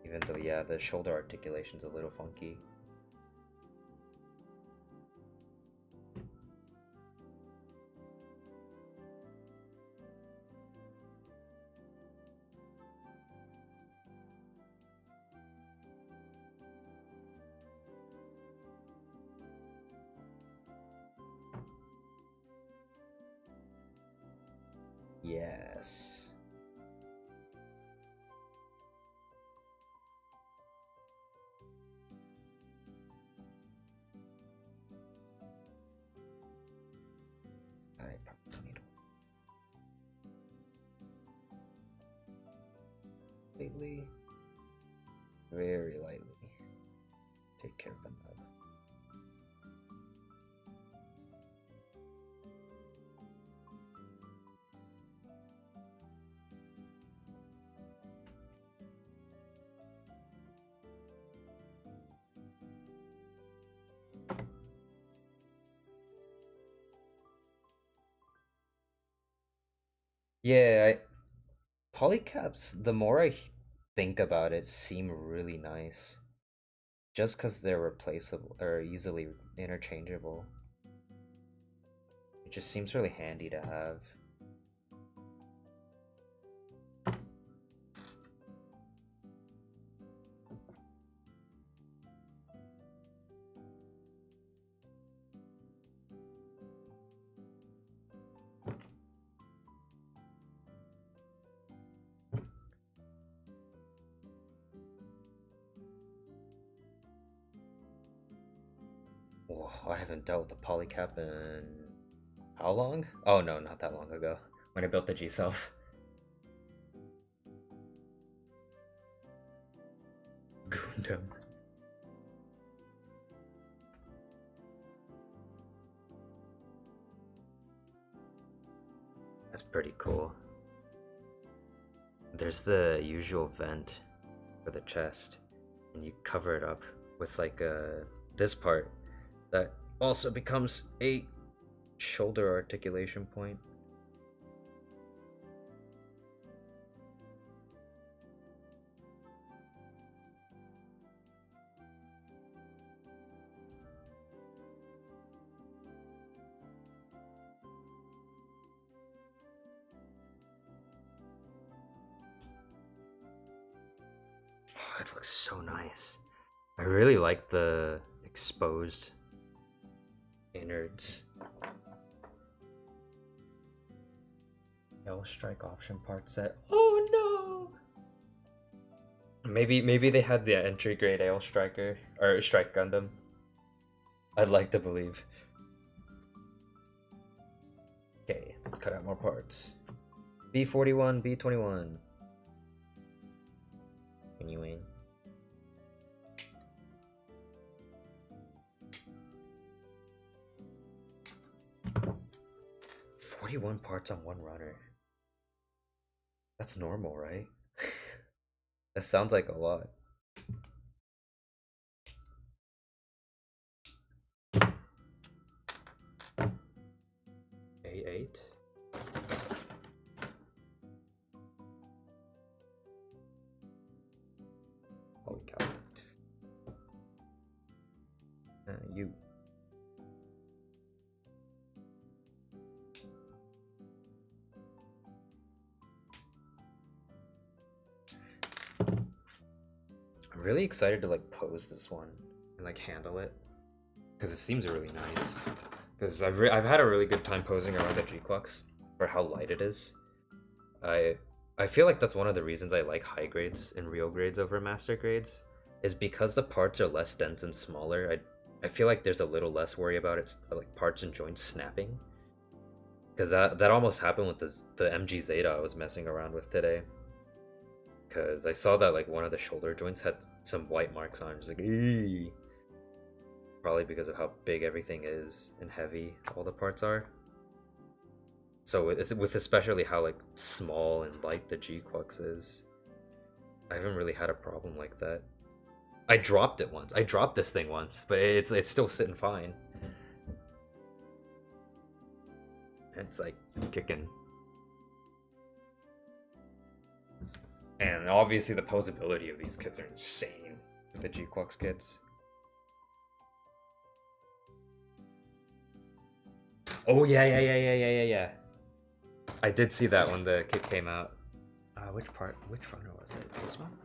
Even though, yeah, the shoulder articulation's a little funky. Yes. I probably need one. Lightly. Very lightly. Take care of them. Yeah, polycaps, the more I think about it, seem really nice. Just because they're replaceable or easily interchangeable. It just seems really handy to have. Oh, I haven't dealt with the polycap in how long? Oh no, not that long ago. When I built the G-Self. Gundam. That's pretty cool. There's the usual vent for the chest, and you cover it up with like this part that also becomes a shoulder articulation point. it looks so nice. I really like the exposed innards. L strike option part set. Oh no! Maybe they had the entry grade Ale Striker or Strike Gundam. I'd like to believe. Okay, let's cut out more parts. B41, B21. Anyway. "41 parts on one runner. That's normal, right?" That sounds like a lot. A8. Holy cow. You. I'm really excited to like pose this one and like handle it because it seems really nice. Because I've had a really good time posing around the G-Clux for how light it is. I feel like that's one of the reasons I like high grades and real grades over master grades, is because the parts are less dense and smaller. I feel like there's a little less worry about it, like parts and joints snapping. Because that almost happened with the MG Zeta I was messing around with today. Because I saw that like one of the shoulder joints had some white marks on it. Just like, eee. Probably because of how big everything is and heavy all the parts are. So it's with especially how like small and light the G-Clux is. I haven't really had a problem like that. I dropped it once. I dropped this thing once, but it's still sitting fine. It's like it's kicking. And obviously the posability of these kits are insane with the G-Clux kits. Oh yeah. I did see that when the kit came out. Which runner was it? This one?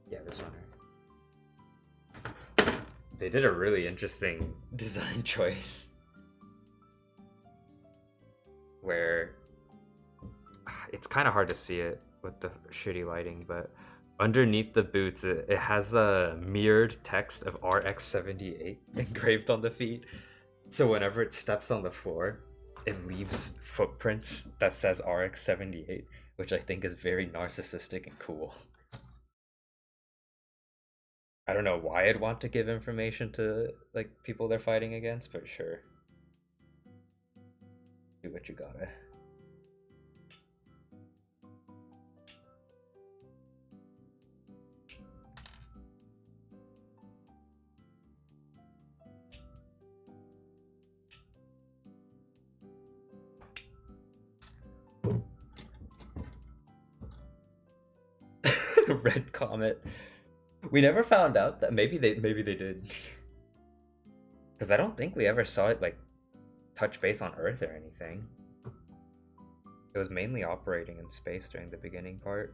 Yeah, this runner. They did a really interesting design choice. Where it's kind of hard to see it with the shitty lighting, but underneath the boots, it has a mirrored text of RX78 engraved on the feet. So whenever it steps on the floor, it leaves footprints that says RX78, which I think is very narcissistic and cool. I don't know why I'd want to give information to like people they're fighting against, but sure. Do what you gotta. Red Comet. We never found out that maybe they did. Because I don't think we ever saw it like touch base on Earth or anything. It was mainly operating in space during the beginning part.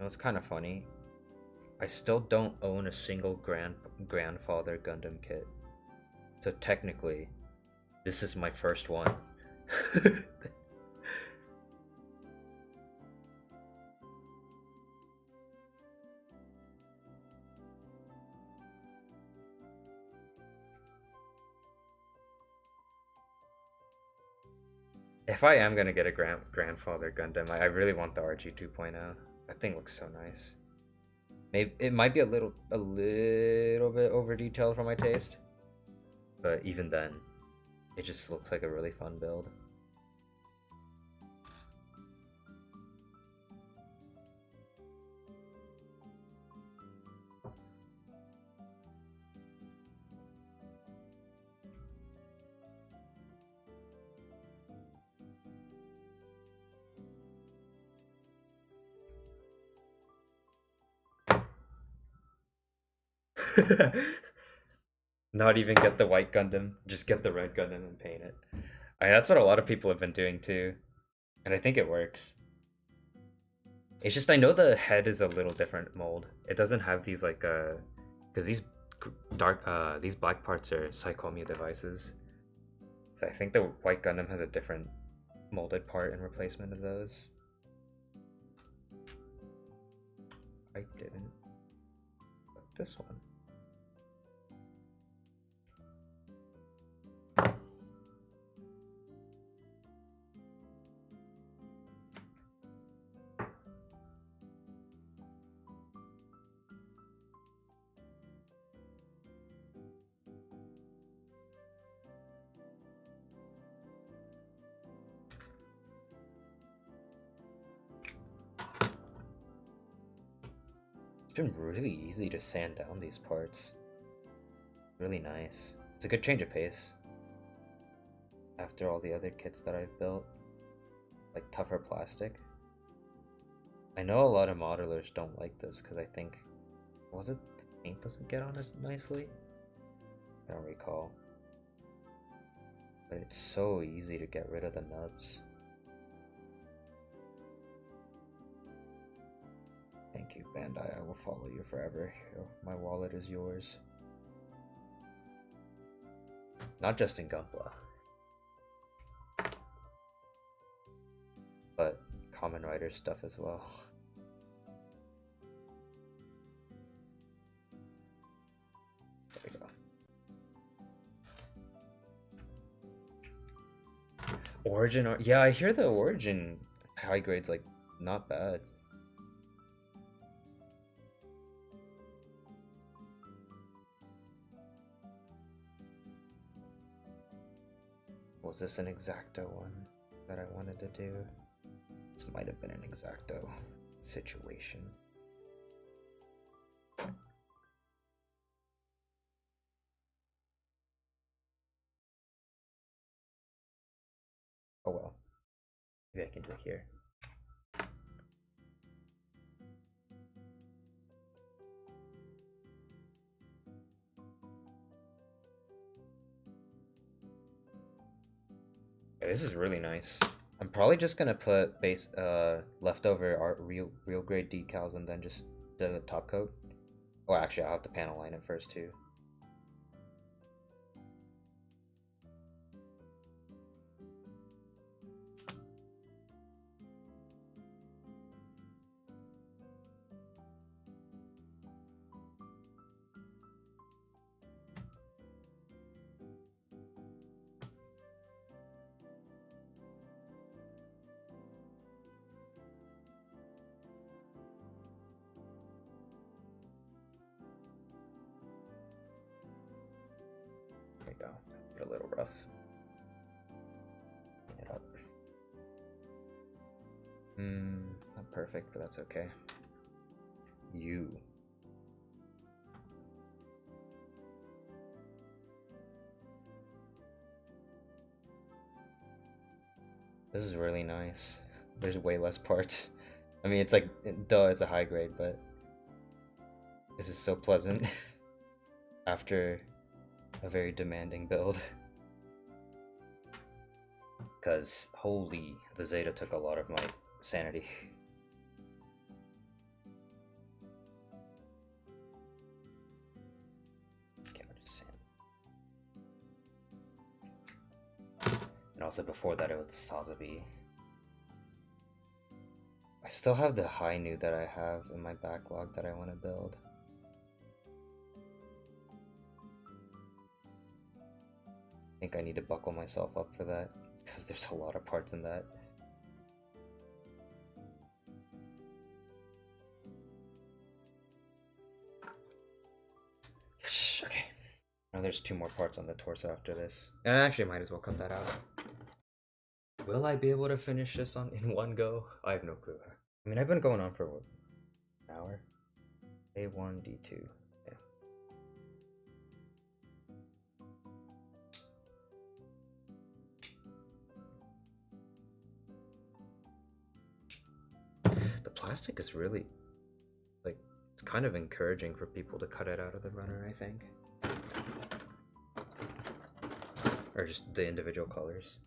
It's kind of funny. I still don't own a single grandfather Gundam kit. So technically, this is my first one. If I am gonna get a grandfather Gundam, I really want the RG 2.0. That thing looks so nice. Maybe it might be a little bit over detailed for my taste, but even then, it just looks like a really fun build. Not even get the white Gundam, just get the red Gundam and paint it. That's what a lot of people have been doing too, and I think it works. It's just I know the head is a little different mold. It doesn't have these like because these black parts are Psychomia devices. So I think the white Gundam has a different molded part in replacement of those. I didn't put this one. It's been really easy to sand down these parts. Really nice. It's a good change of pace. After all the other kits that I've built. Like tougher plastic. I know a lot of modelers don't like this because I think... Was it the paint doesn't get on as nicely? I don't recall. But it's so easy to get rid of the nubs. Thank you, Bandai. I will follow you forever. My wallet is yours. Not just in Gunpla, but Common Rider stuff as well. There we go. Origin art. Yeah, I hear the Origin high grade's like not bad. Was this an Exacto one that I wanted to do? This might have been an Exacto situation. Oh well. Maybe I can do it here. This is really nice. I'm probably just gonna put base leftover art real grade decals and then just the top coat. Oh, actually, I'll have to panel line it first too. There we go. A little rough. Clean it up. Not perfect, but that's okay. You. This is really nice. There's way less parts. I mean, it's like, duh, it's a high grade, but this is so pleasant after a very demanding build. Because, holy, the Zeta took a lot of my sanity. Okay, I'll just sand. And also before that it was the Sazabi. I still have the Hainu that I have in my backlog that I want to build. I think I need to buckle myself up for that, because there's a lot of parts in that. Okay. Now there's 2 more parts on the torso after this. And I actually might as well cut that out. Will I be able to finish this in one go? I have no clue. I mean, I've been going on for what, an hour? A1, D2. The plastic is really, like, it's kind of encouraging for people to cut it out of the runner, I think. Or just the individual colors.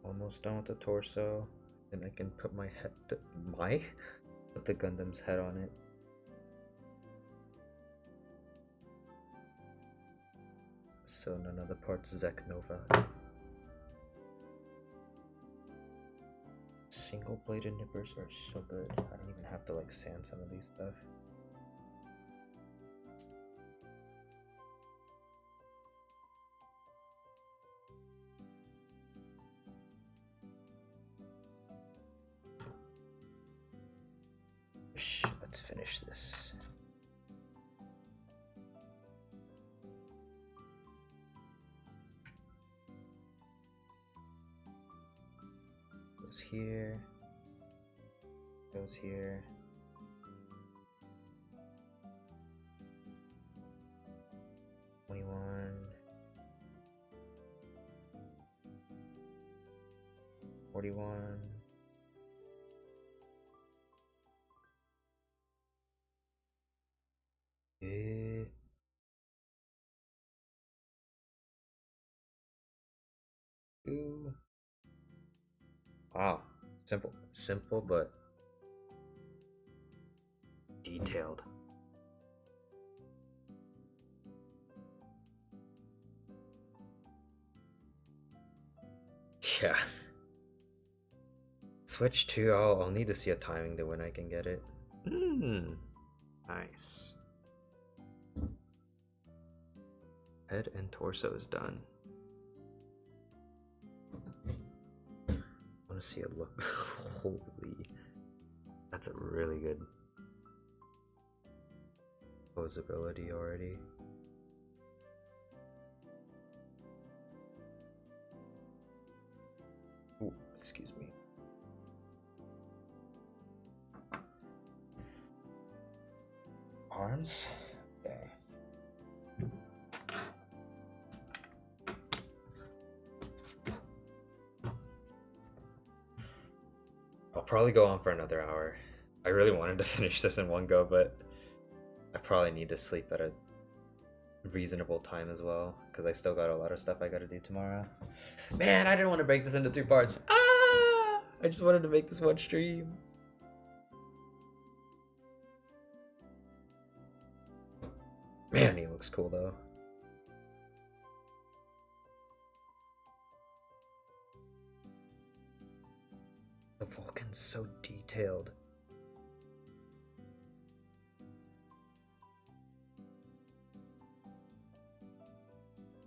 Almost done with the torso, and I can put my head, put the Gundam's head on it. So none of the parts Zek Nova. Single bladed nippers are so good. I don't even have to like sand some of these stuff. Let's finish this. Goes here. Goes here. $21. $41. Ooh. Wow, simple but detailed. Yeah. Switch 2, I'll need to see a timing to when I can get it. Nice. Head and torso is done. I want to see it look. Holy, that's a really good posability already. Ooh, excuse me. Arms? Okay. I'll probably go on for another hour. I really wanted to finish this in one go, but I probably need to sleep at a reasonable time as well, because I still got a lot of stuff I gotta do tomorrow. Man, I didn't want to break this into 2 parts. I just wanted to make this one stream. Man, he looks cool though. The Vulcan's so detailed.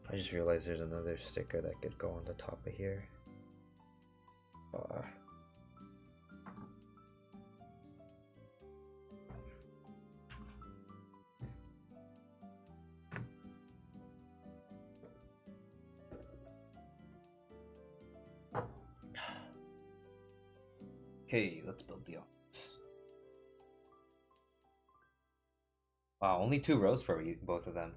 I just realized there's another sticker that could go on the top of here. Okay, let's build the office. Wow, only 2 rows for you, both of them.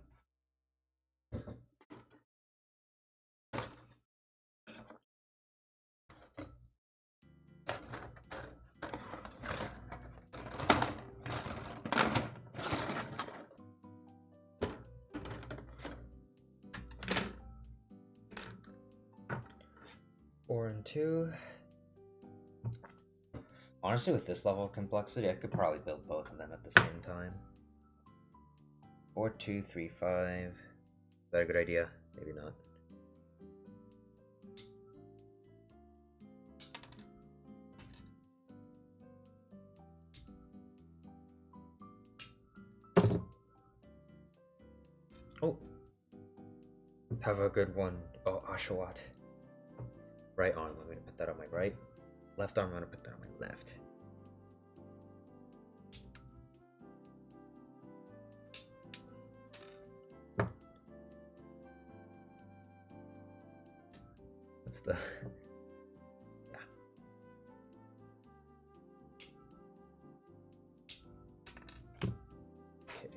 Four and 2. Honestly, with this level of complexity, I could probably build both of them at the same time. 4, 2, 3, 5. Is that a good idea? Maybe not. Oh. Have a good one. Oh, Ashwat. Right arm, I'm gonna put that on my right. Left arm, I'm gonna put that on my left. What's the... yeah. Okay.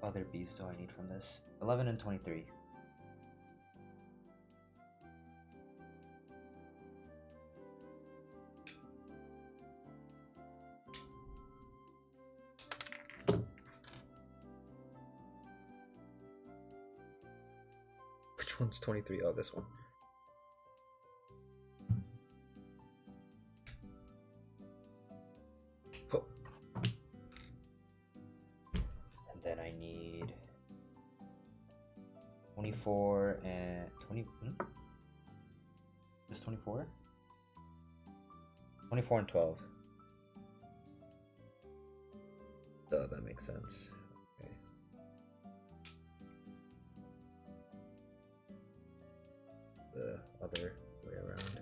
Other B's do I need from this? 11 and 23. Which one's 23? Oh, this one. Oh. And then I need 24 and 20. Just 24? 24 and 12. Duh, that makes sense. Okay. The other way around.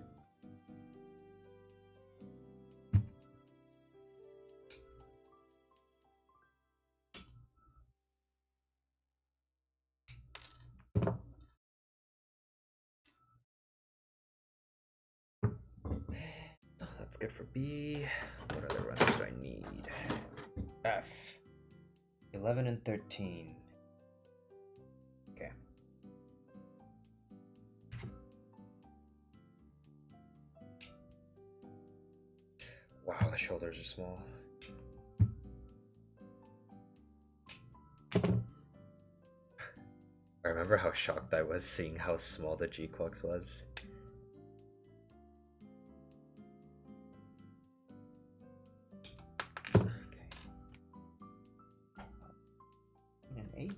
Oh, that's good for B. What other runners do I need? F. 11 and 13. Okay. Wow, the shoulders are small. I remember how shocked I was seeing how small the G-Clux was. Okay. And 8.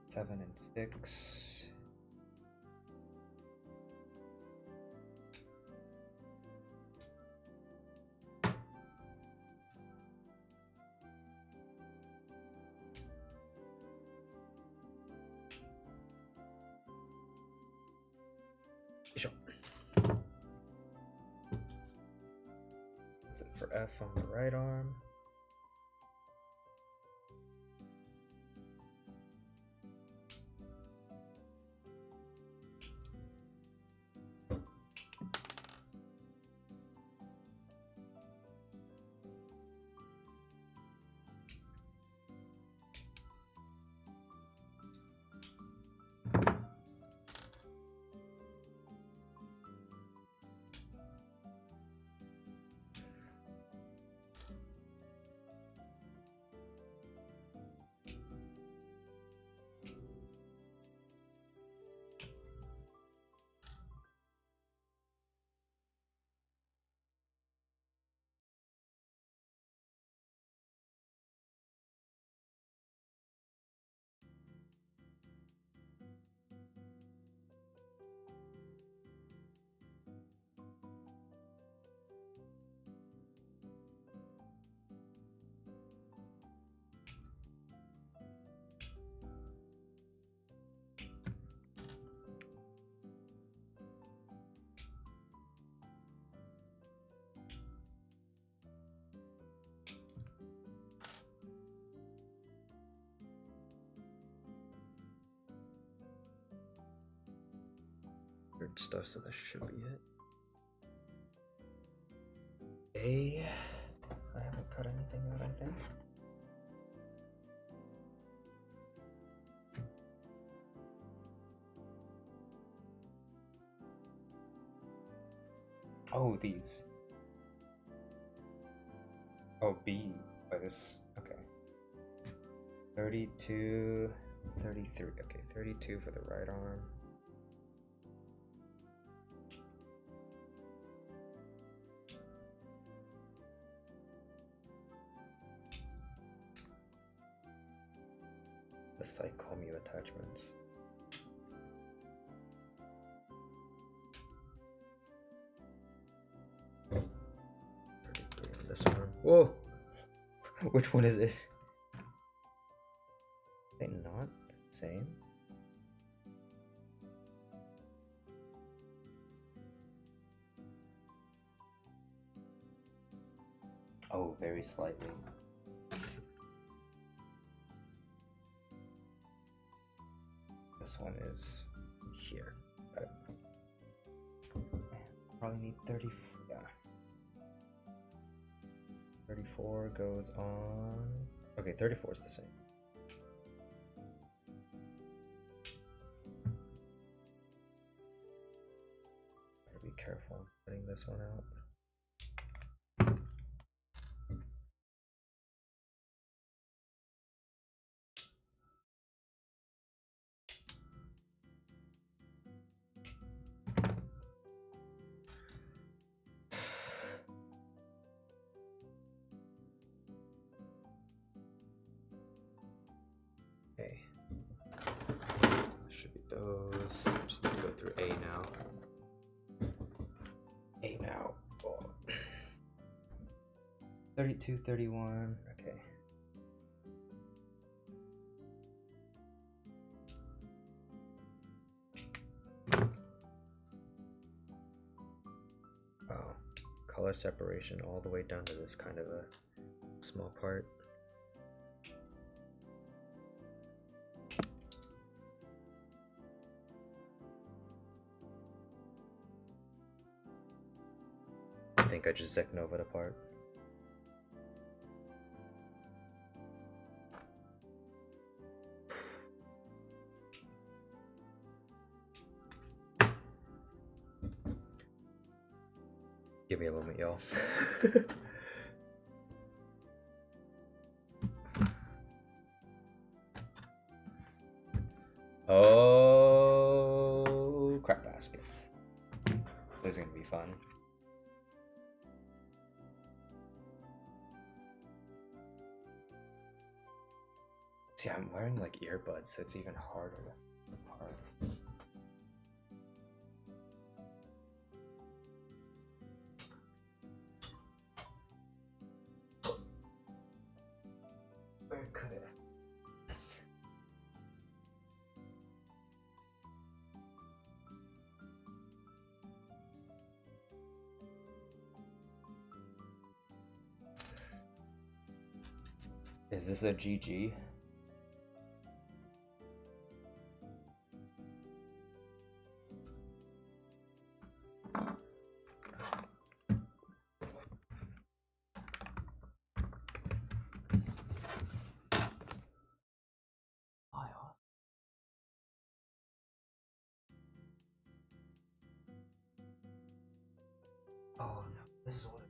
Seven and 6. Sure. That's it for F on the right arm. Weird stuff, so that should be it. A. I haven't cut anything out, I think. Oh, these. Oh, B. Oh, this. Okay. 32, 33. Okay, 32 for the right arm. the site commute attachments. This one. Whoa! Which one is it? Are they not the same? Oh, very slightly. This one is here. Got it. Probably need 30. Yeah. 34 goes on. Okay, 34 is the same. Better be careful putting this one out. Okay. Should be those. Just need to go through A now. A now. Oh. 32, 31. Okay. Wow. Color separation all the way down to this kind of a small part. I think I just Zeknova'd apart. Give me a moment, y'all. Oh, crap baskets. This is gonna be fun. See, I'm wearing like earbuds, so it's even harder to apart. Where could it? Is this a GG? Oh no, this is what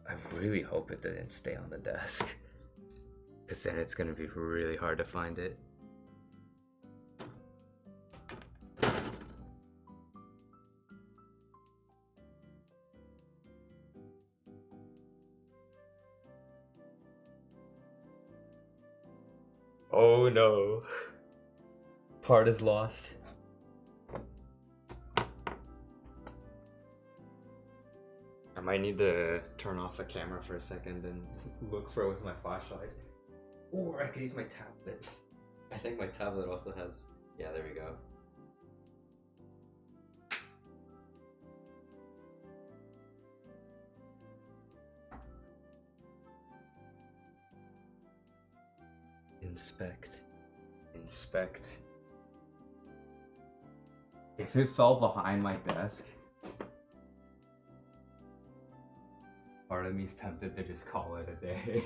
I really hope it didn't stay on the desk, because then it's gonna be really hard to find it. Oh no. Part is lost. I might need to turn off the camera for a second and look for it with my flashlight. Or I could use my tablet. I think my tablet also has... Yeah, there we go. Inspect. Inspect. If it fell behind my desk, part of me's tempted to just call it a day.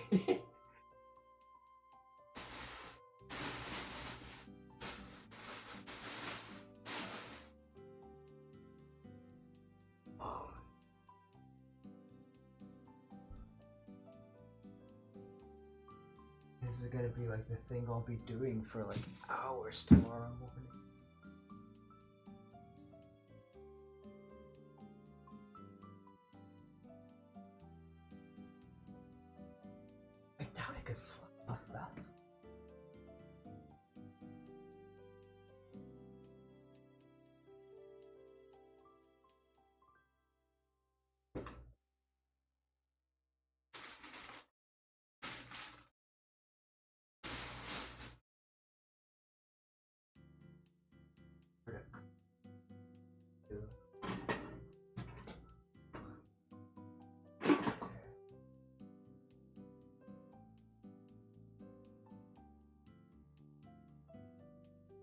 this is gonna be like the thing I'll be doing for like hours tomorrow morning. I doubt I could fly off that.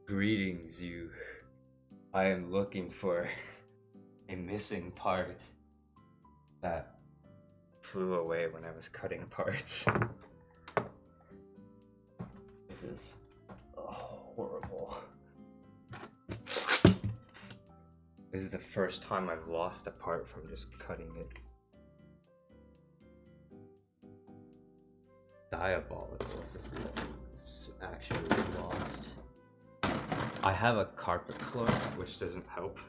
Greetings, you. I am looking for a missing part that flew away when I was cutting parts. This is horrible. This is the first time I've lost a part from just cutting it. Diabolical if it's actually lost. I have a carpet floor, which doesn't help.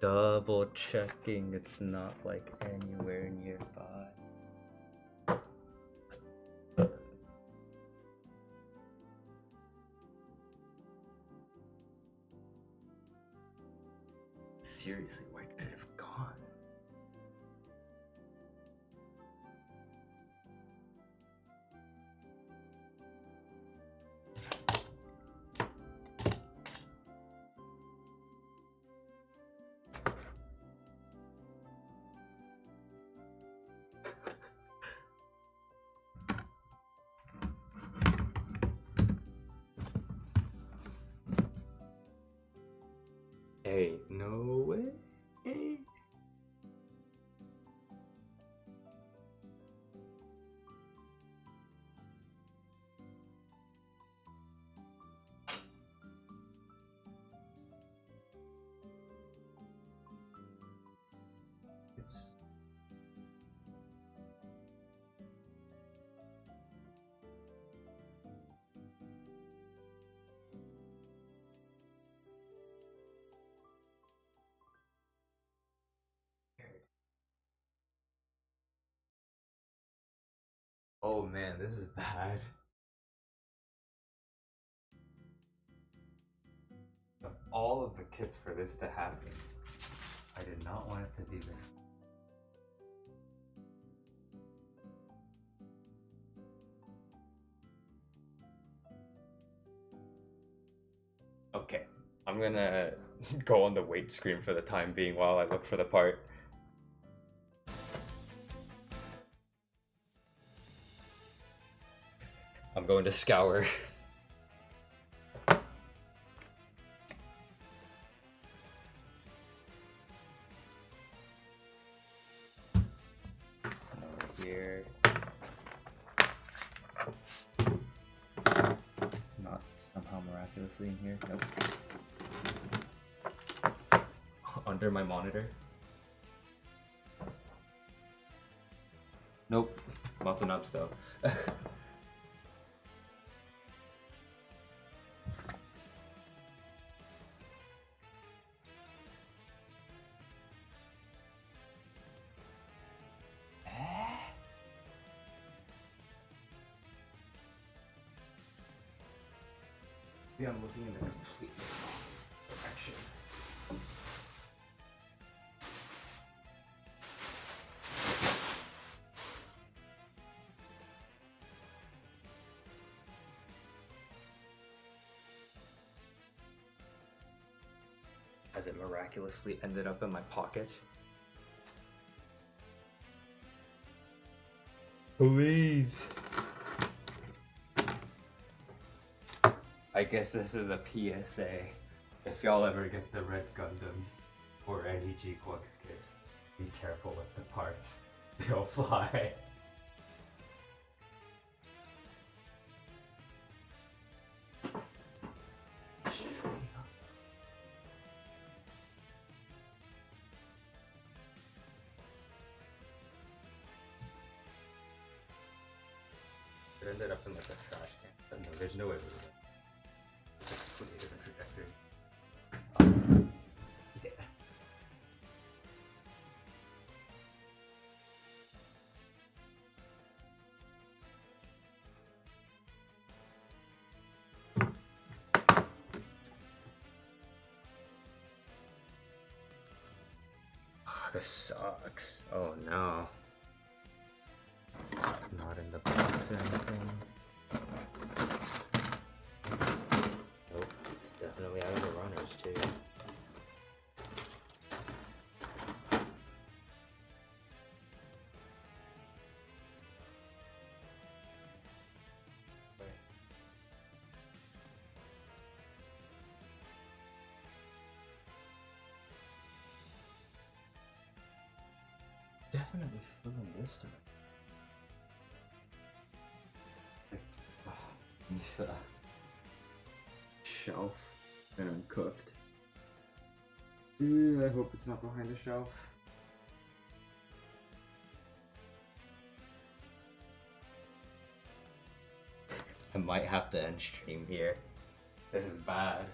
Double checking it's not like anywhere nearby. Seriously, where could it have gone? Hey, no way. It's oh man, this is bad. Of all of the kits for this to happen, I did not want it to be this. Okay, I'm gonna go on the wait screen for the time being while I look for the part. I'm going to scour. Over here. Not somehow miraculously in here. Nope. Under my monitor. Nope. Button up still. Yeah, I'm looking in the complete direction. As it miraculously ended up in my pocket. Please. I guess this is a PSA. If y'all ever get the red Gundam or any G-Quux kits, be careful with the parts. They'll fly. ended up in like a trash can. But no, there's no way we would have. It's a completely different trajectory. Yeah. Oh, this sucks. Oh no. It's not in the box or anything. Nope, it's definitely out of the runners too. Definitely flew in this time. Shelf and uncooked. I hope it's not behind the shelf. I might have to end stream here. This is bad.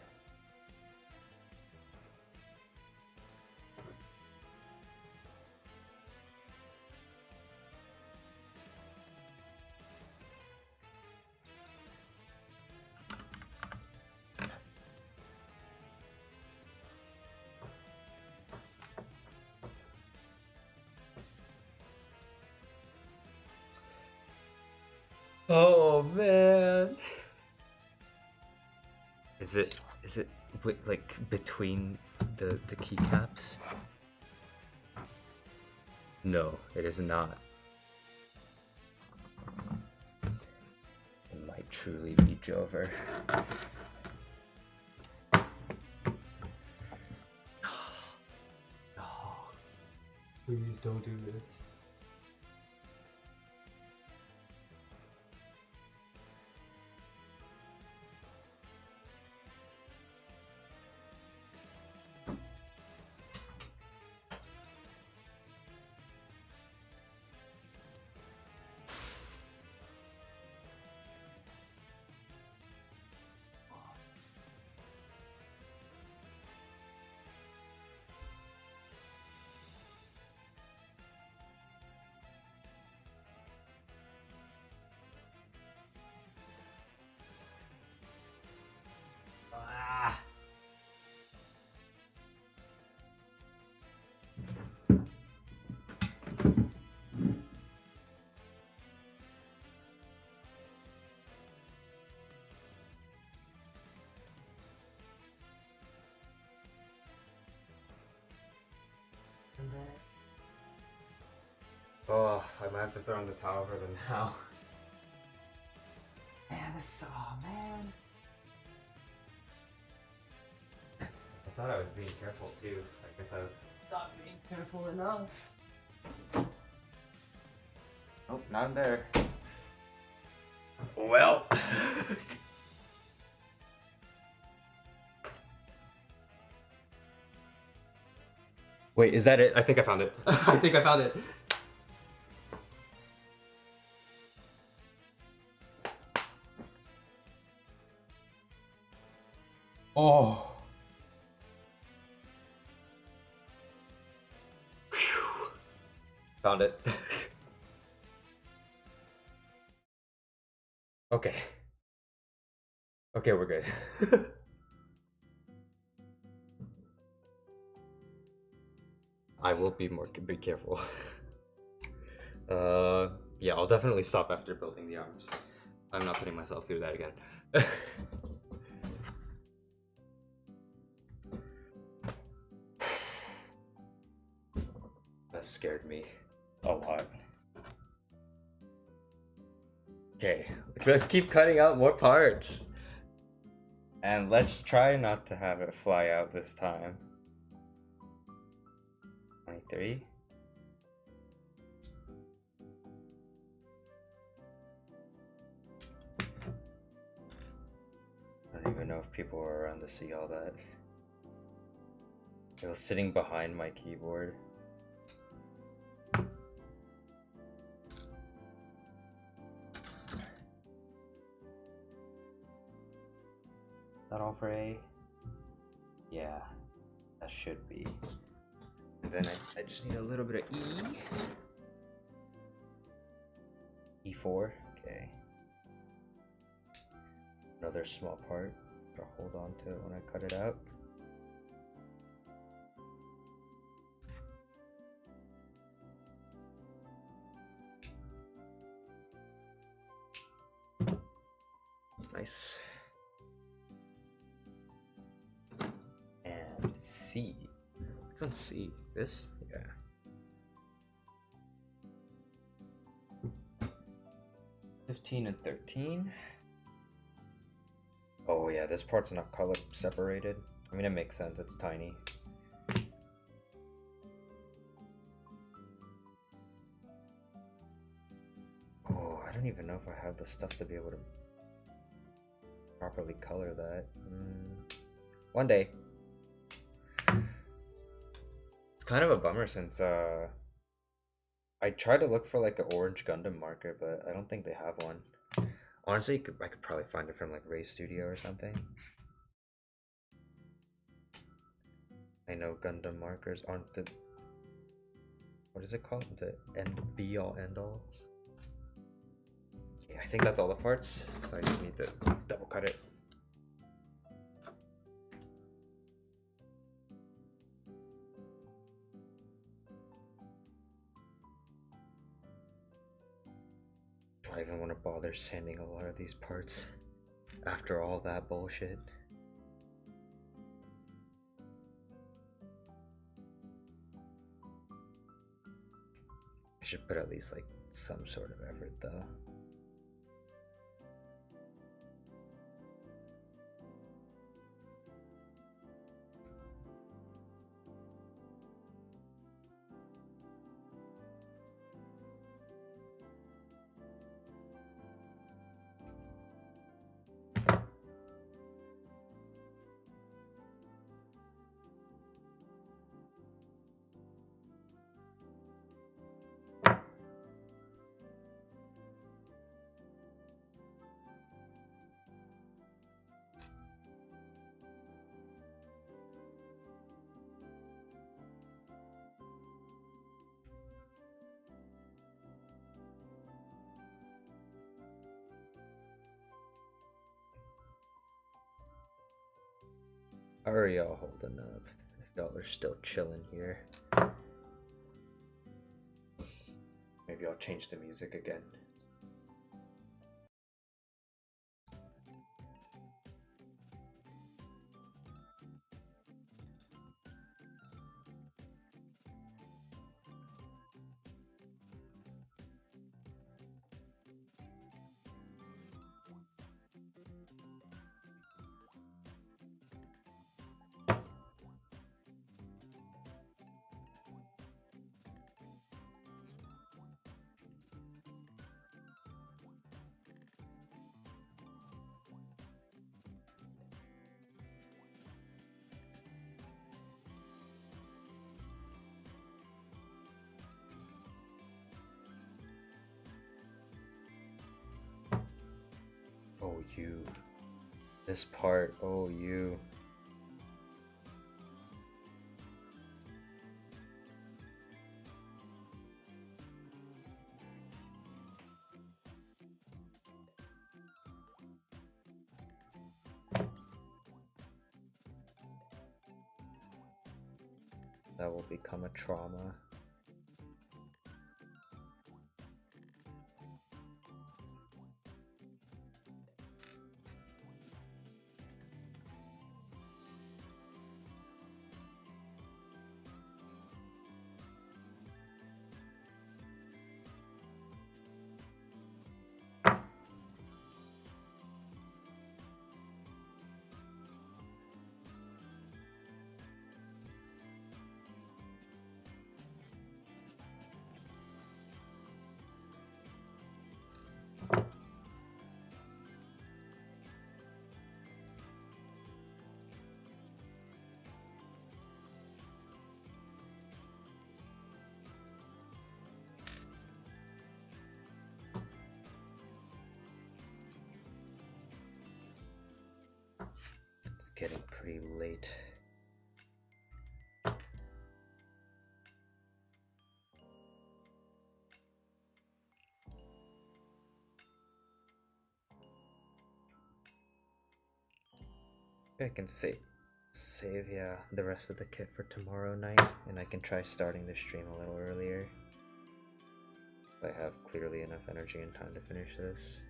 Oh man. Is it like between the keycaps? No, it is not. It might truly be Jover. No. Please don't do this. Oh, I might have to throw in the towel for them now. Man, this, oh man. I thought I was being careful too. I guess I was not being careful enough. Oh, not in there. Well. Wait, is that it? I think I found it. I think I found it. Oh. Whew. Found it. Okay. Okay, we're good. I will be careful. Yeah, I'll definitely stop after building the arms. I'm not putting myself through that again. That scared me a lot. Okay, let's keep cutting out more parts. And let's try not to have it fly out this time. 23. I don't even know if people were around to see all that. It was sitting behind my keyboard. that all for A? Yeah, that should be. And then I just need a little bit of E. E4, okay. Another small part. I'll hold on to it when I cut it out. Nice. And C. Which one's C? This? Yeah. $15 and $13. Oh yeah, this part's not color separated. I mean, it makes sense, it's tiny. Oh, I don't even know if I have the stuff to be able to properly color that. One day. It's kind of a bummer since I tried to look for like an orange Gundam marker, but I don't think they have one. Honestly, I could probably find it from like Ray Studio or something. I know Gundam markers aren't the... What is it called? The be all end all? Yeah, I think that's all the parts, so I just need to double cut it. Do I even want to bother sanding a lot of these parts after all that bullshit? I should put at least like some sort of effort though. How are y'all holding up? If y'all are still chilling here. Maybe I'll change the music again. Oh, you. This part, oh, you. That will become a trauma. getting pretty late. I can save yeah, the rest of the kit for tomorrow night, and I can try starting the stream a little earlier. I have clearly enough energy and time to finish this.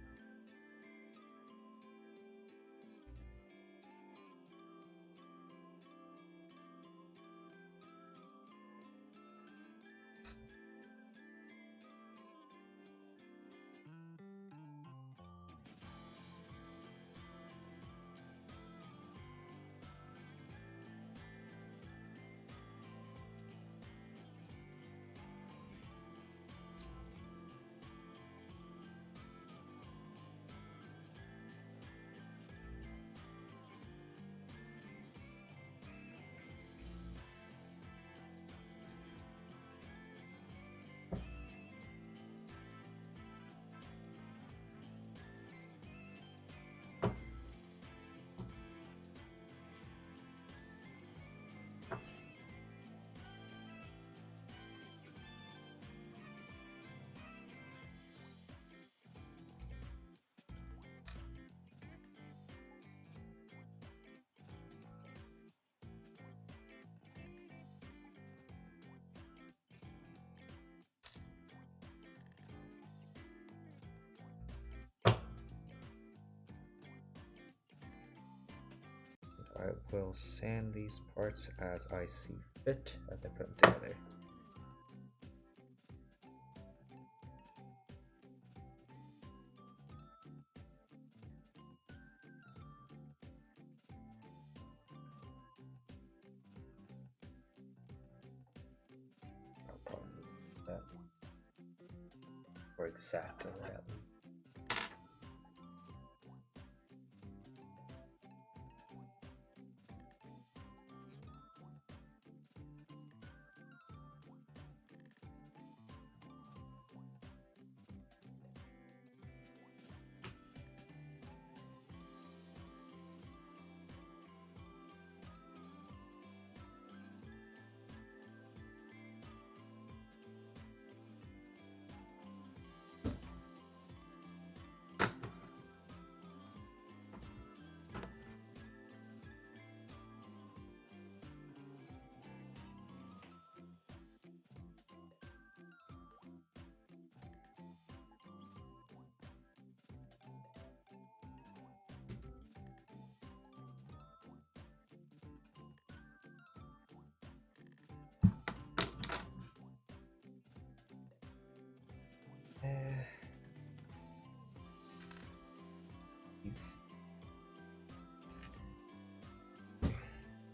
I will sand these parts as I see fit as I put them together. I'll probably do that or exactly that.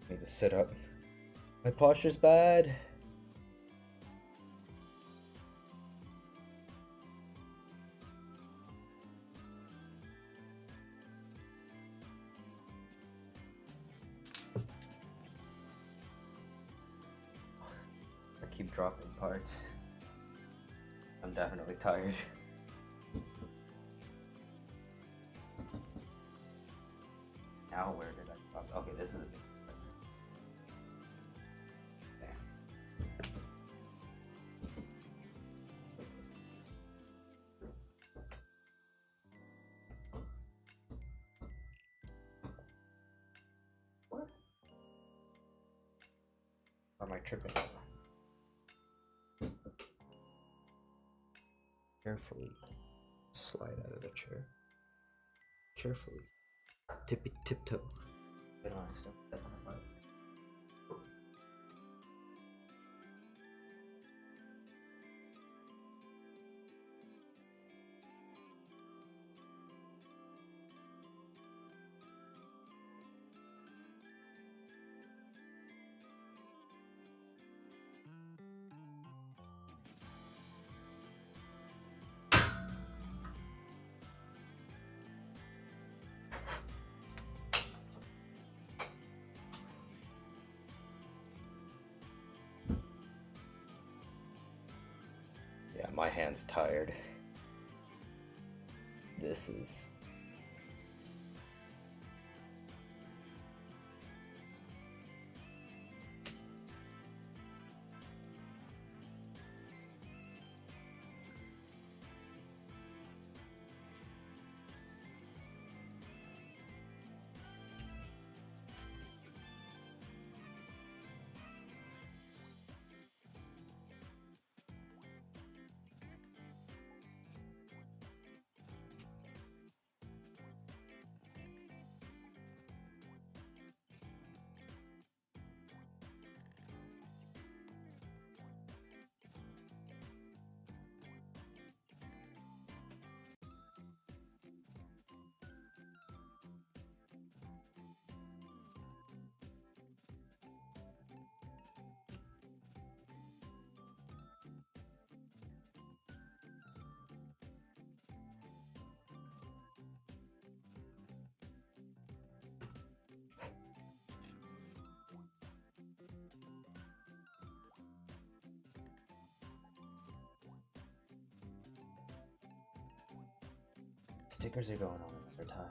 Need to sit up. My posture's bad. I keep dropping parts. I'm definitely tired. Now where did I drop? Okay, this is a big difference. What? Or am I tripping? Carefully slide out of the chair. Carefully. Tiptoe. I don't accidentally step on the butt. Yeah, my hand's tired. This is... Stickers are going on another time.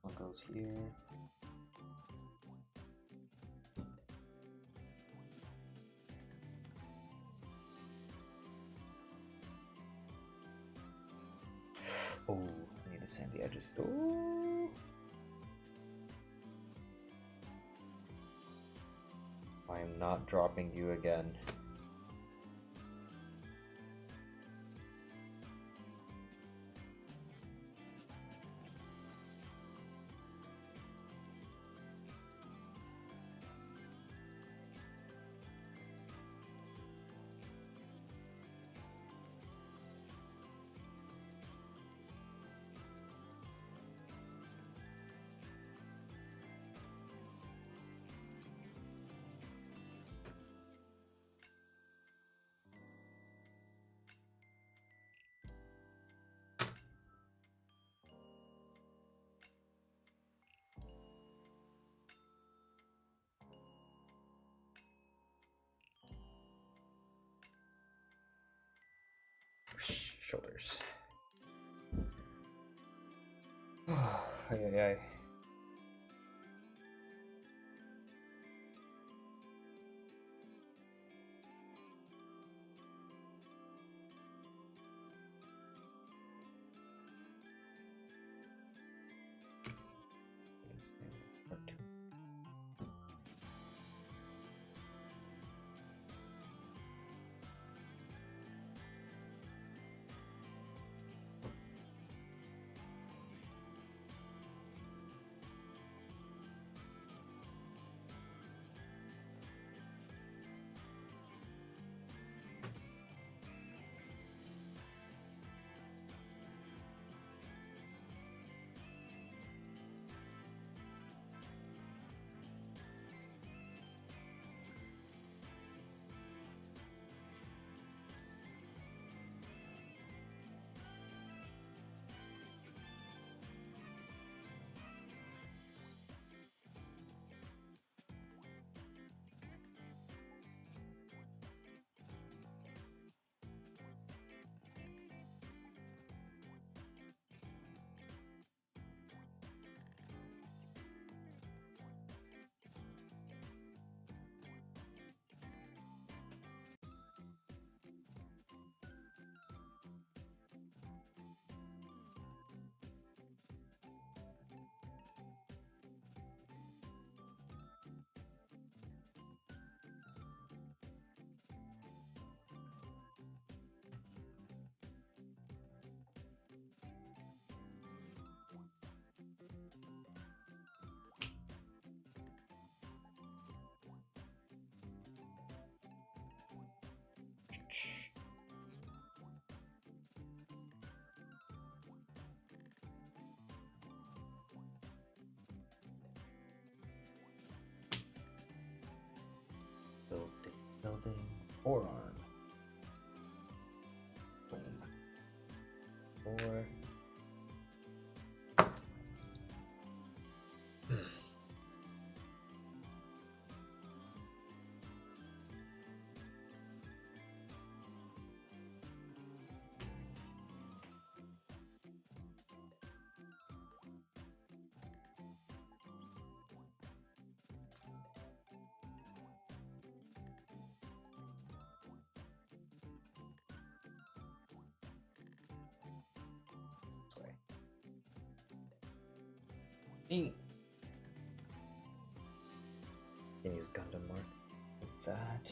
One goes here. Oh, I need to sand the edges. Oh, I am not dropping you again. Shoulders. Ay, ay, ay. Part 2. Building forearm. Boom. 4. Can use gundam mark with that.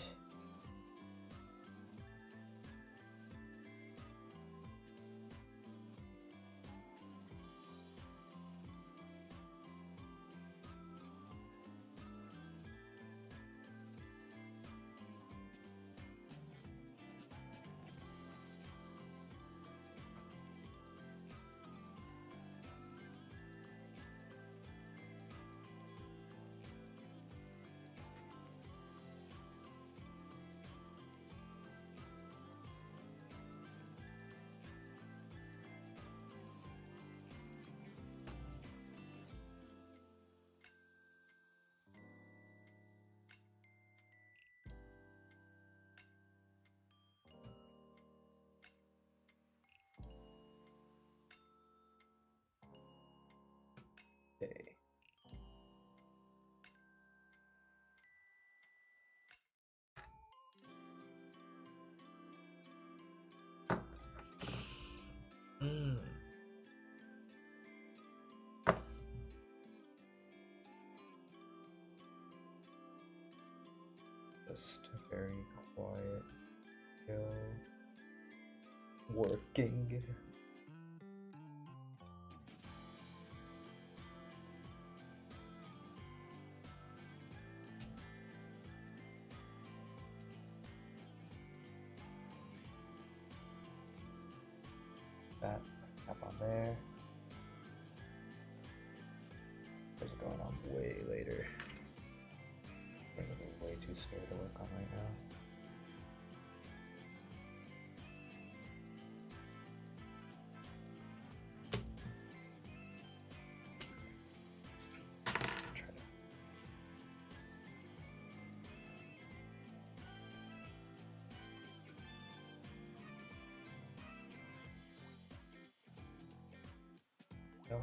Just very quiet, chill, working. That up on there. This is going on way later. I'm way too scared to work on right now. No.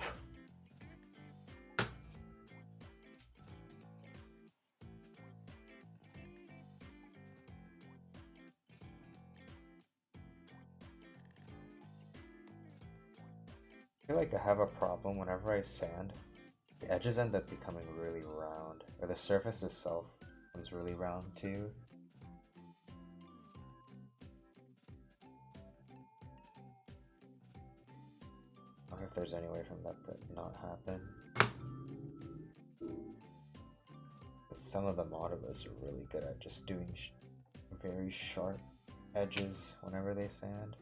I feel like I have a problem whenever I sand. The edges end up becoming really round, or the surface itself becomes really round too. I wonder if there's any way from that to not happen. Some of the modelists are really good at just doing very sharp edges whenever they sand.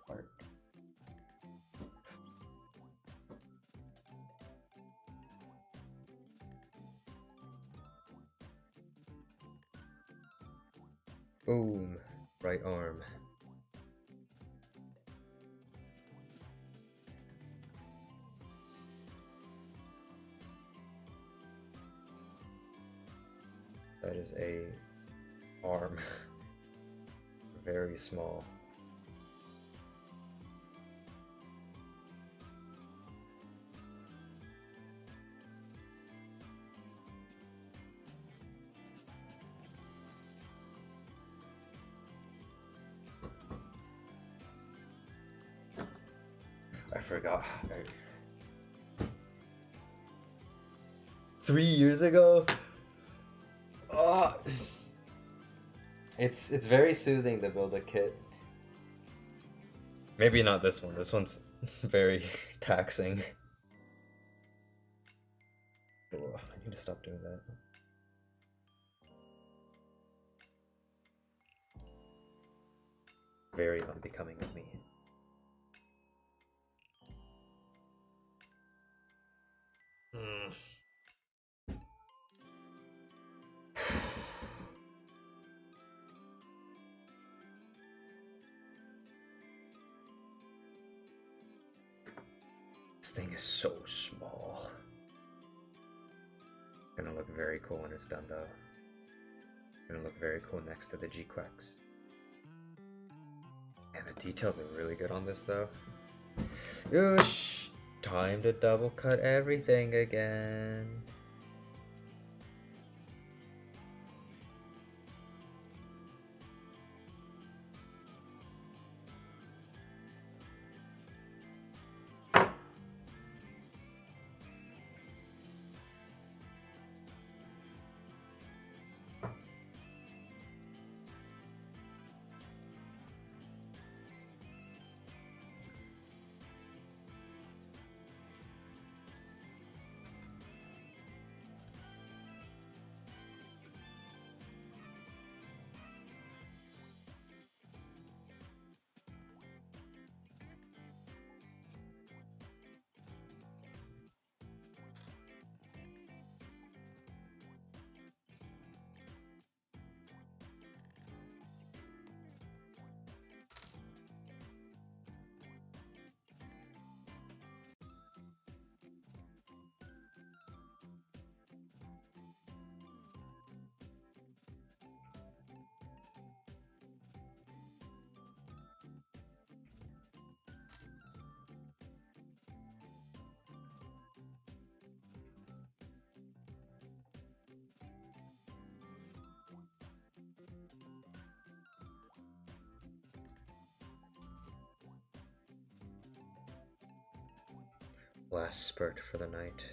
Art. Boom, right arm. That is a arm. Very small. I forgot. 3 years ago? Oh. It's very soothing to build a kit. Maybe not this one. This one's very taxing. Oh, I need to stop doing that. Very unbecoming of me. This thing is so small. It's gonna look very cool when it's done though. It's gonna look very cool next to the G-Quacks. And the details are really good on this though. Oosh! Time to double cut everything again. last spurt for the night.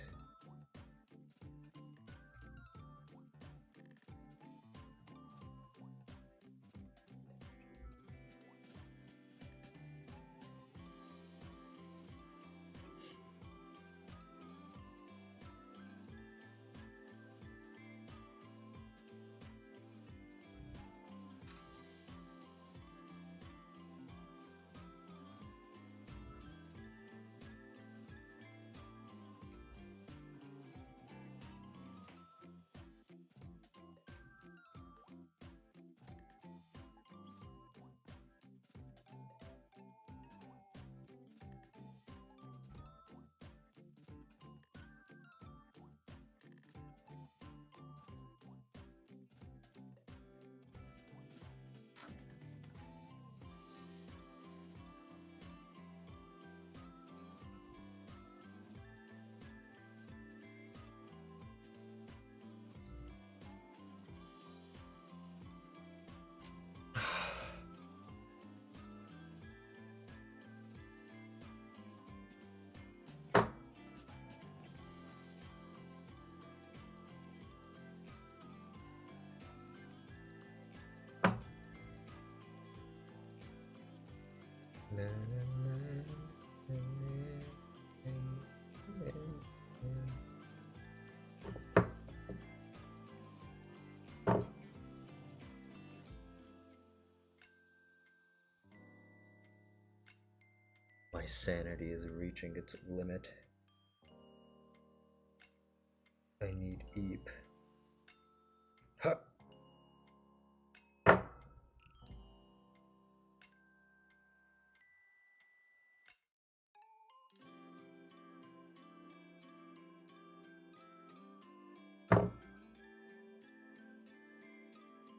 My sanity is reaching its limit. I need Eep. Ha!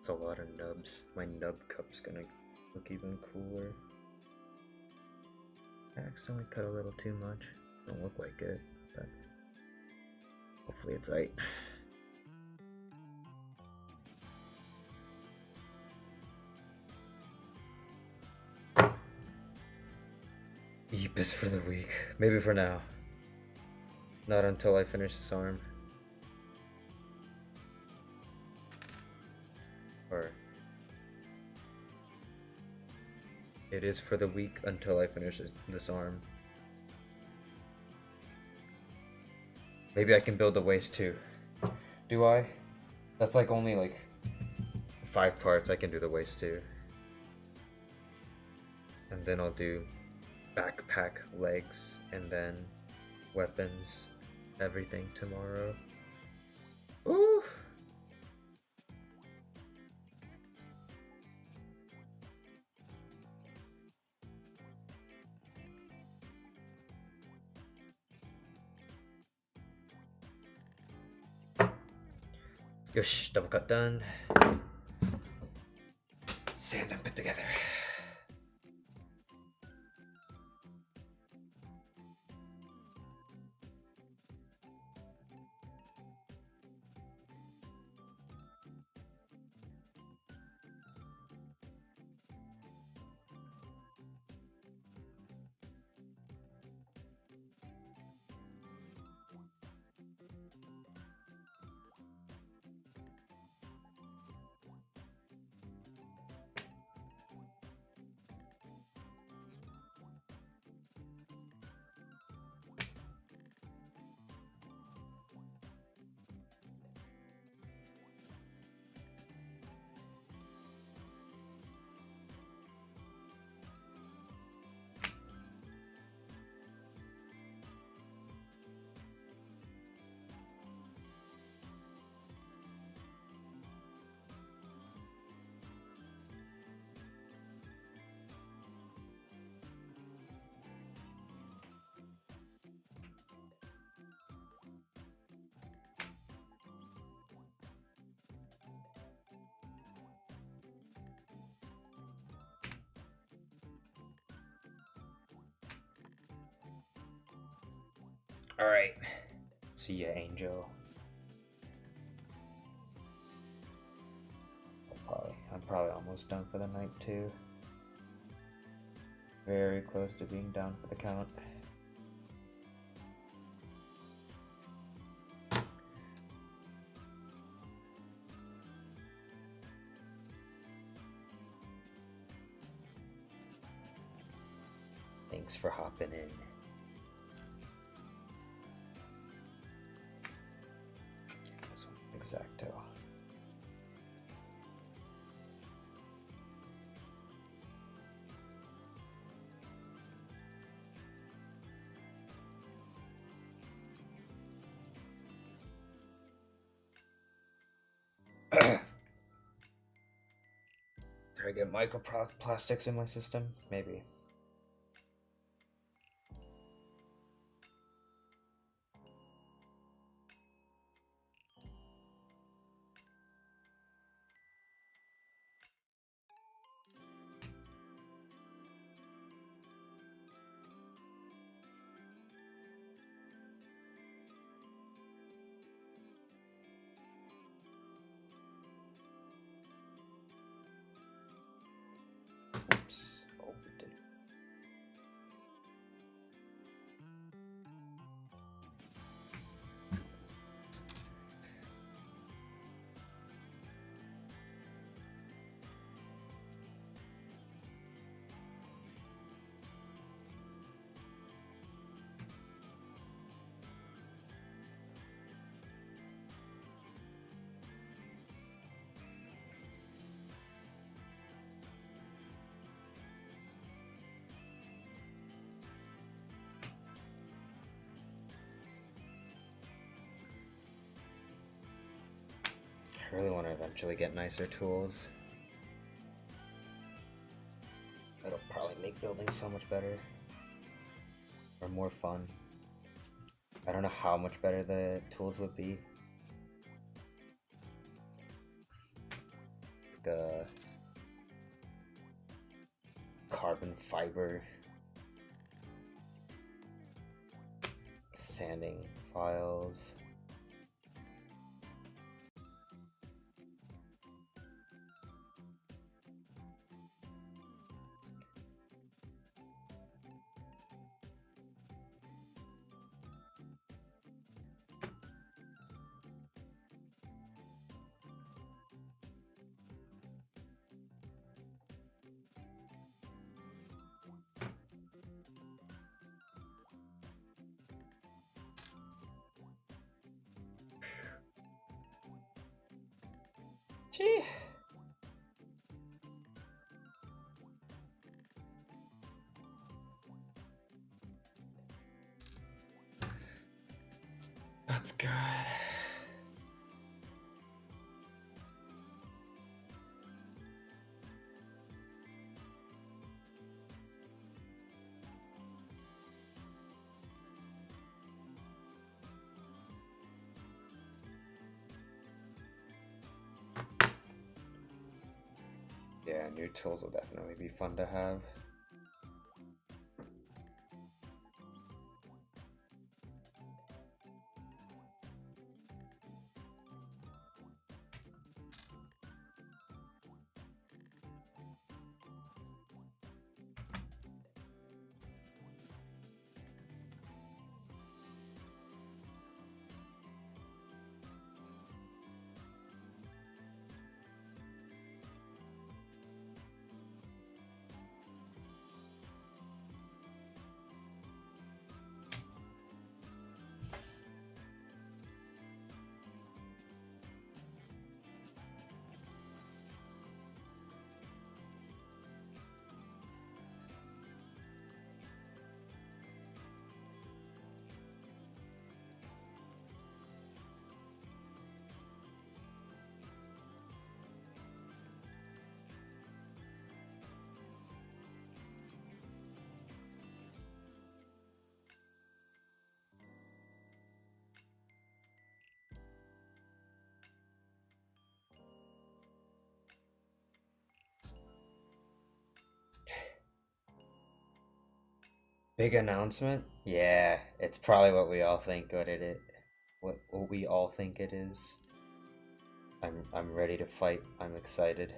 It's a lot of nubs. My nub cup's gonna look even cooler. I accidentally cut a little too much. Don't look like it, but hopefully it's right. Eep is for the weak. Maybe for now. Not until I finish this arm. Or it is for the weak until I finish this arm. Maybe I can build the waist too. Do I? That's like only like 5 parts. I can do the waist too. And then I'll do backpack, legs, and then weapons, everything tomorrow. Ooh! Yosh, double cut done. Sand and put together. Alright. See ya, Angel. I'm probably almost done for the night too. Very close to being down for the count. Thanks for hopping in. This one, exacto. Did I get microplastics in my system? Maybe. Oops, overdid. I really want to eventually get nicer tools. That'll probably make building so much better. Or more fun. I don't know how much better the tools would be. Like a carbon fiber sanding files. Gee. That's good. Yeah, new tools will definitely be fun to have. Big announcement? Yeah, it's probably what we all think what it is. What we all think it is. I'm ready to fight. I'm excited.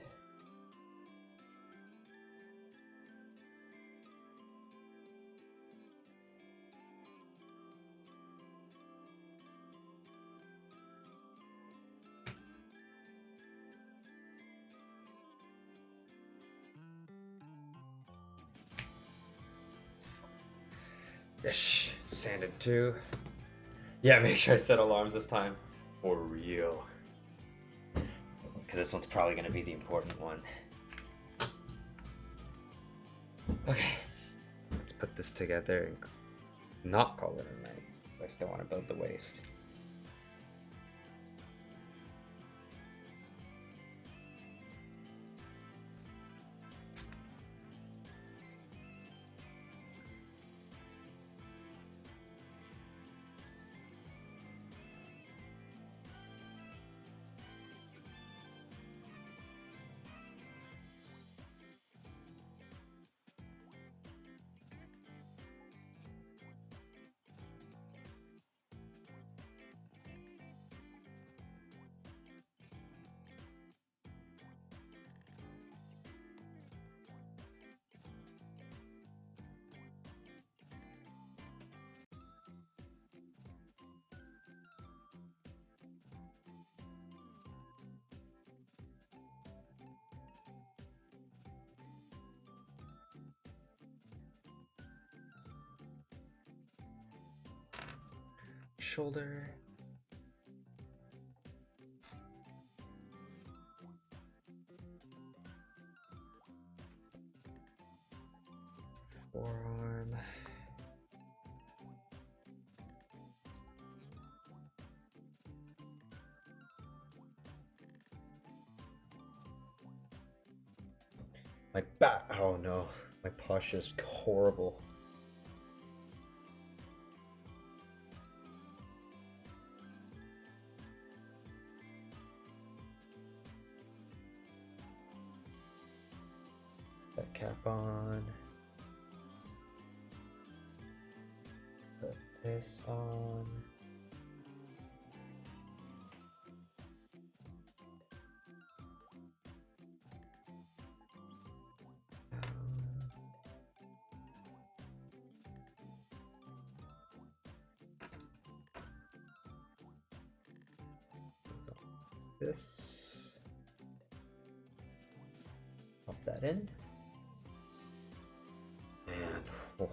Ish, sanded too. Yeah, make sure I set alarms this time. For real. Because this one's probably going to be the important one. Okay. Let's put this together and not call it a night. I still want to build the waist. Shoulder. Forearm. My back. Oh no, my posture is horrible. That cap on. Put this on. So this. Pop that in. And oh,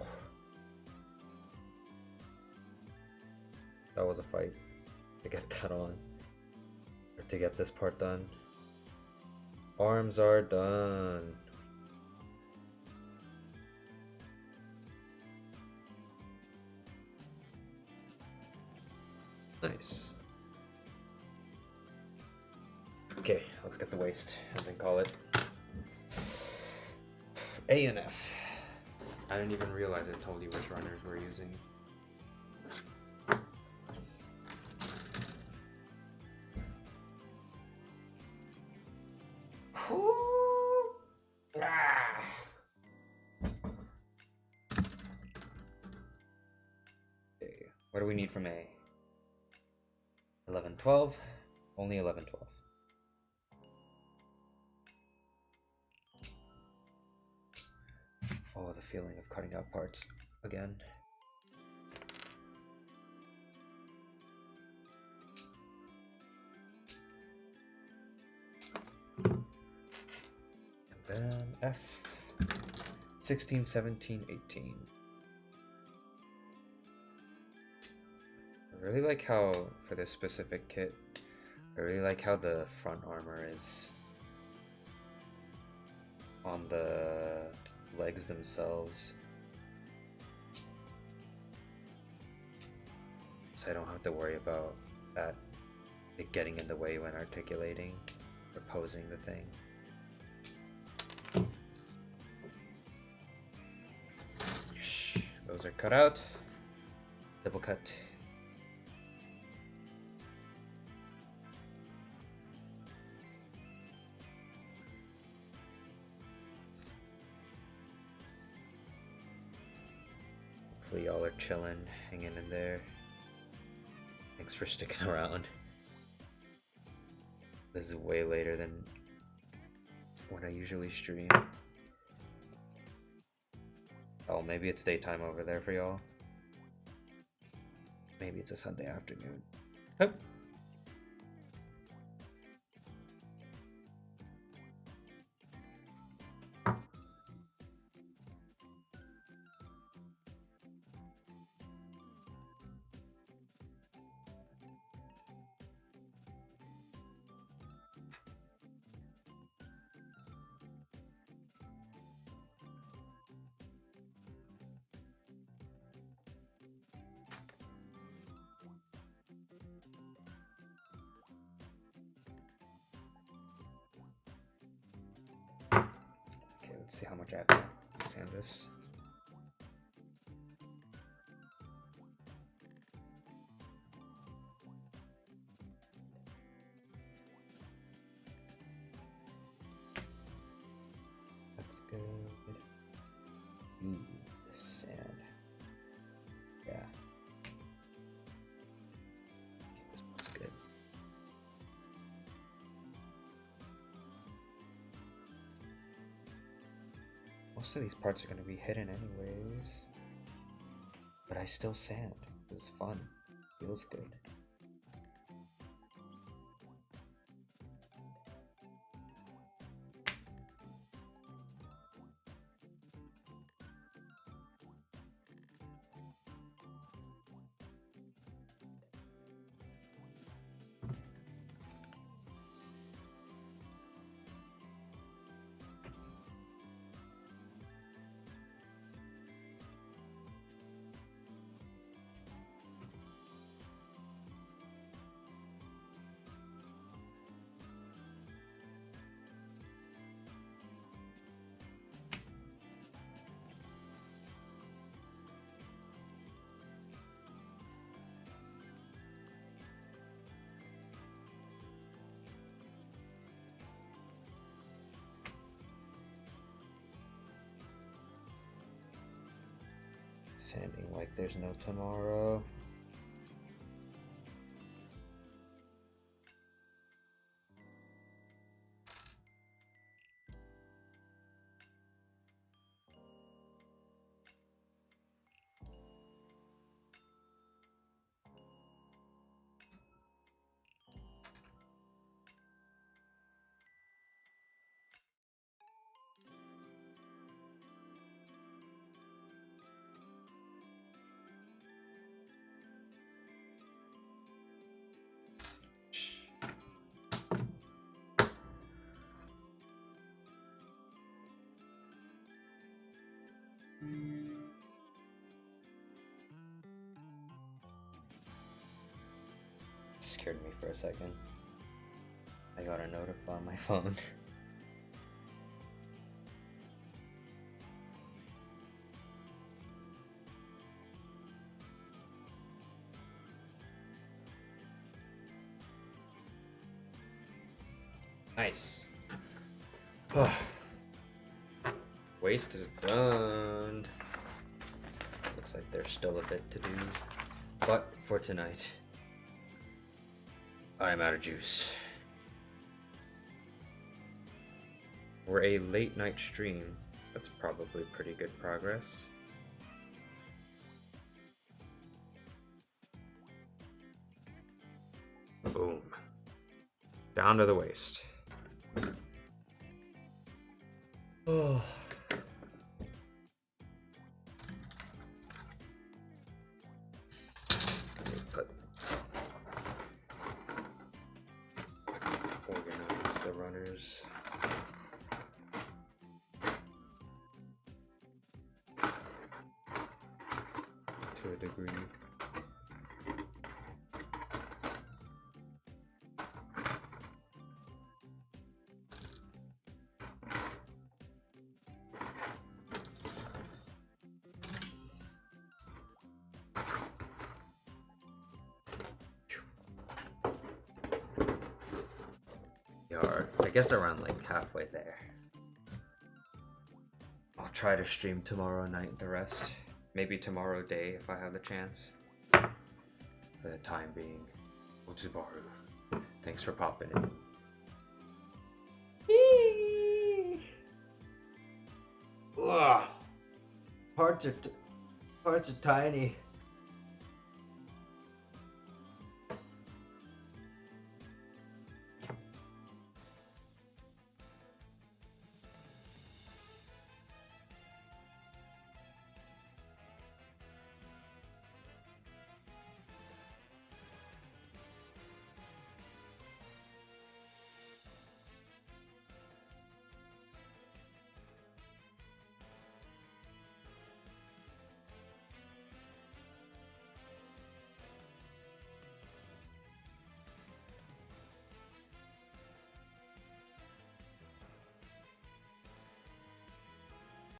that was a fight to get that on, or to get this part done. Arms are done. Nice. Okay, let's get the waist and then call it A and F. I didn't even realize it told you which runners we're using. Okay, what do we need from A? 11, 12. Only 11, 12. Oh, the feeling of cutting out parts again. And then F. 16, 17, 18. I really like how, for this specific kit, I really like how the front armor is on the legs themselves, so I don't have to worry about that it getting in the way when articulating or posing the thing. Those are cut out. Double cut. Hopefully y'all are chilling, hanging in there. Thanks for sticking around. This is way later than when I usually stream. Oh, maybe it's daytime over there for y'all. Maybe it's a Sunday afternoon. Oh. let's see how much I have to sand this. That's good. Ooh, sand. Yeah. Okay, this one's good. Most of these parts are going to be hidden anyways. But I still sand. This is fun. Feels good. Sanding like there's no tomorrow. Scared me for a second. I got a notify on my phone. Nice. Waste is done. Looks like there's still a bit to do, but for tonight, I'm out of juice. For a late night stream, that's probably pretty good progress. Boom. Down to the waist. Oh. Let me organize the runners. To a degree. I guess around like halfway there. I'll try to stream tomorrow night the rest. Maybe tomorrow day if I have the chance. For the time being, Utsubaru, thanks for popping in. Ugh. Parts are tiny.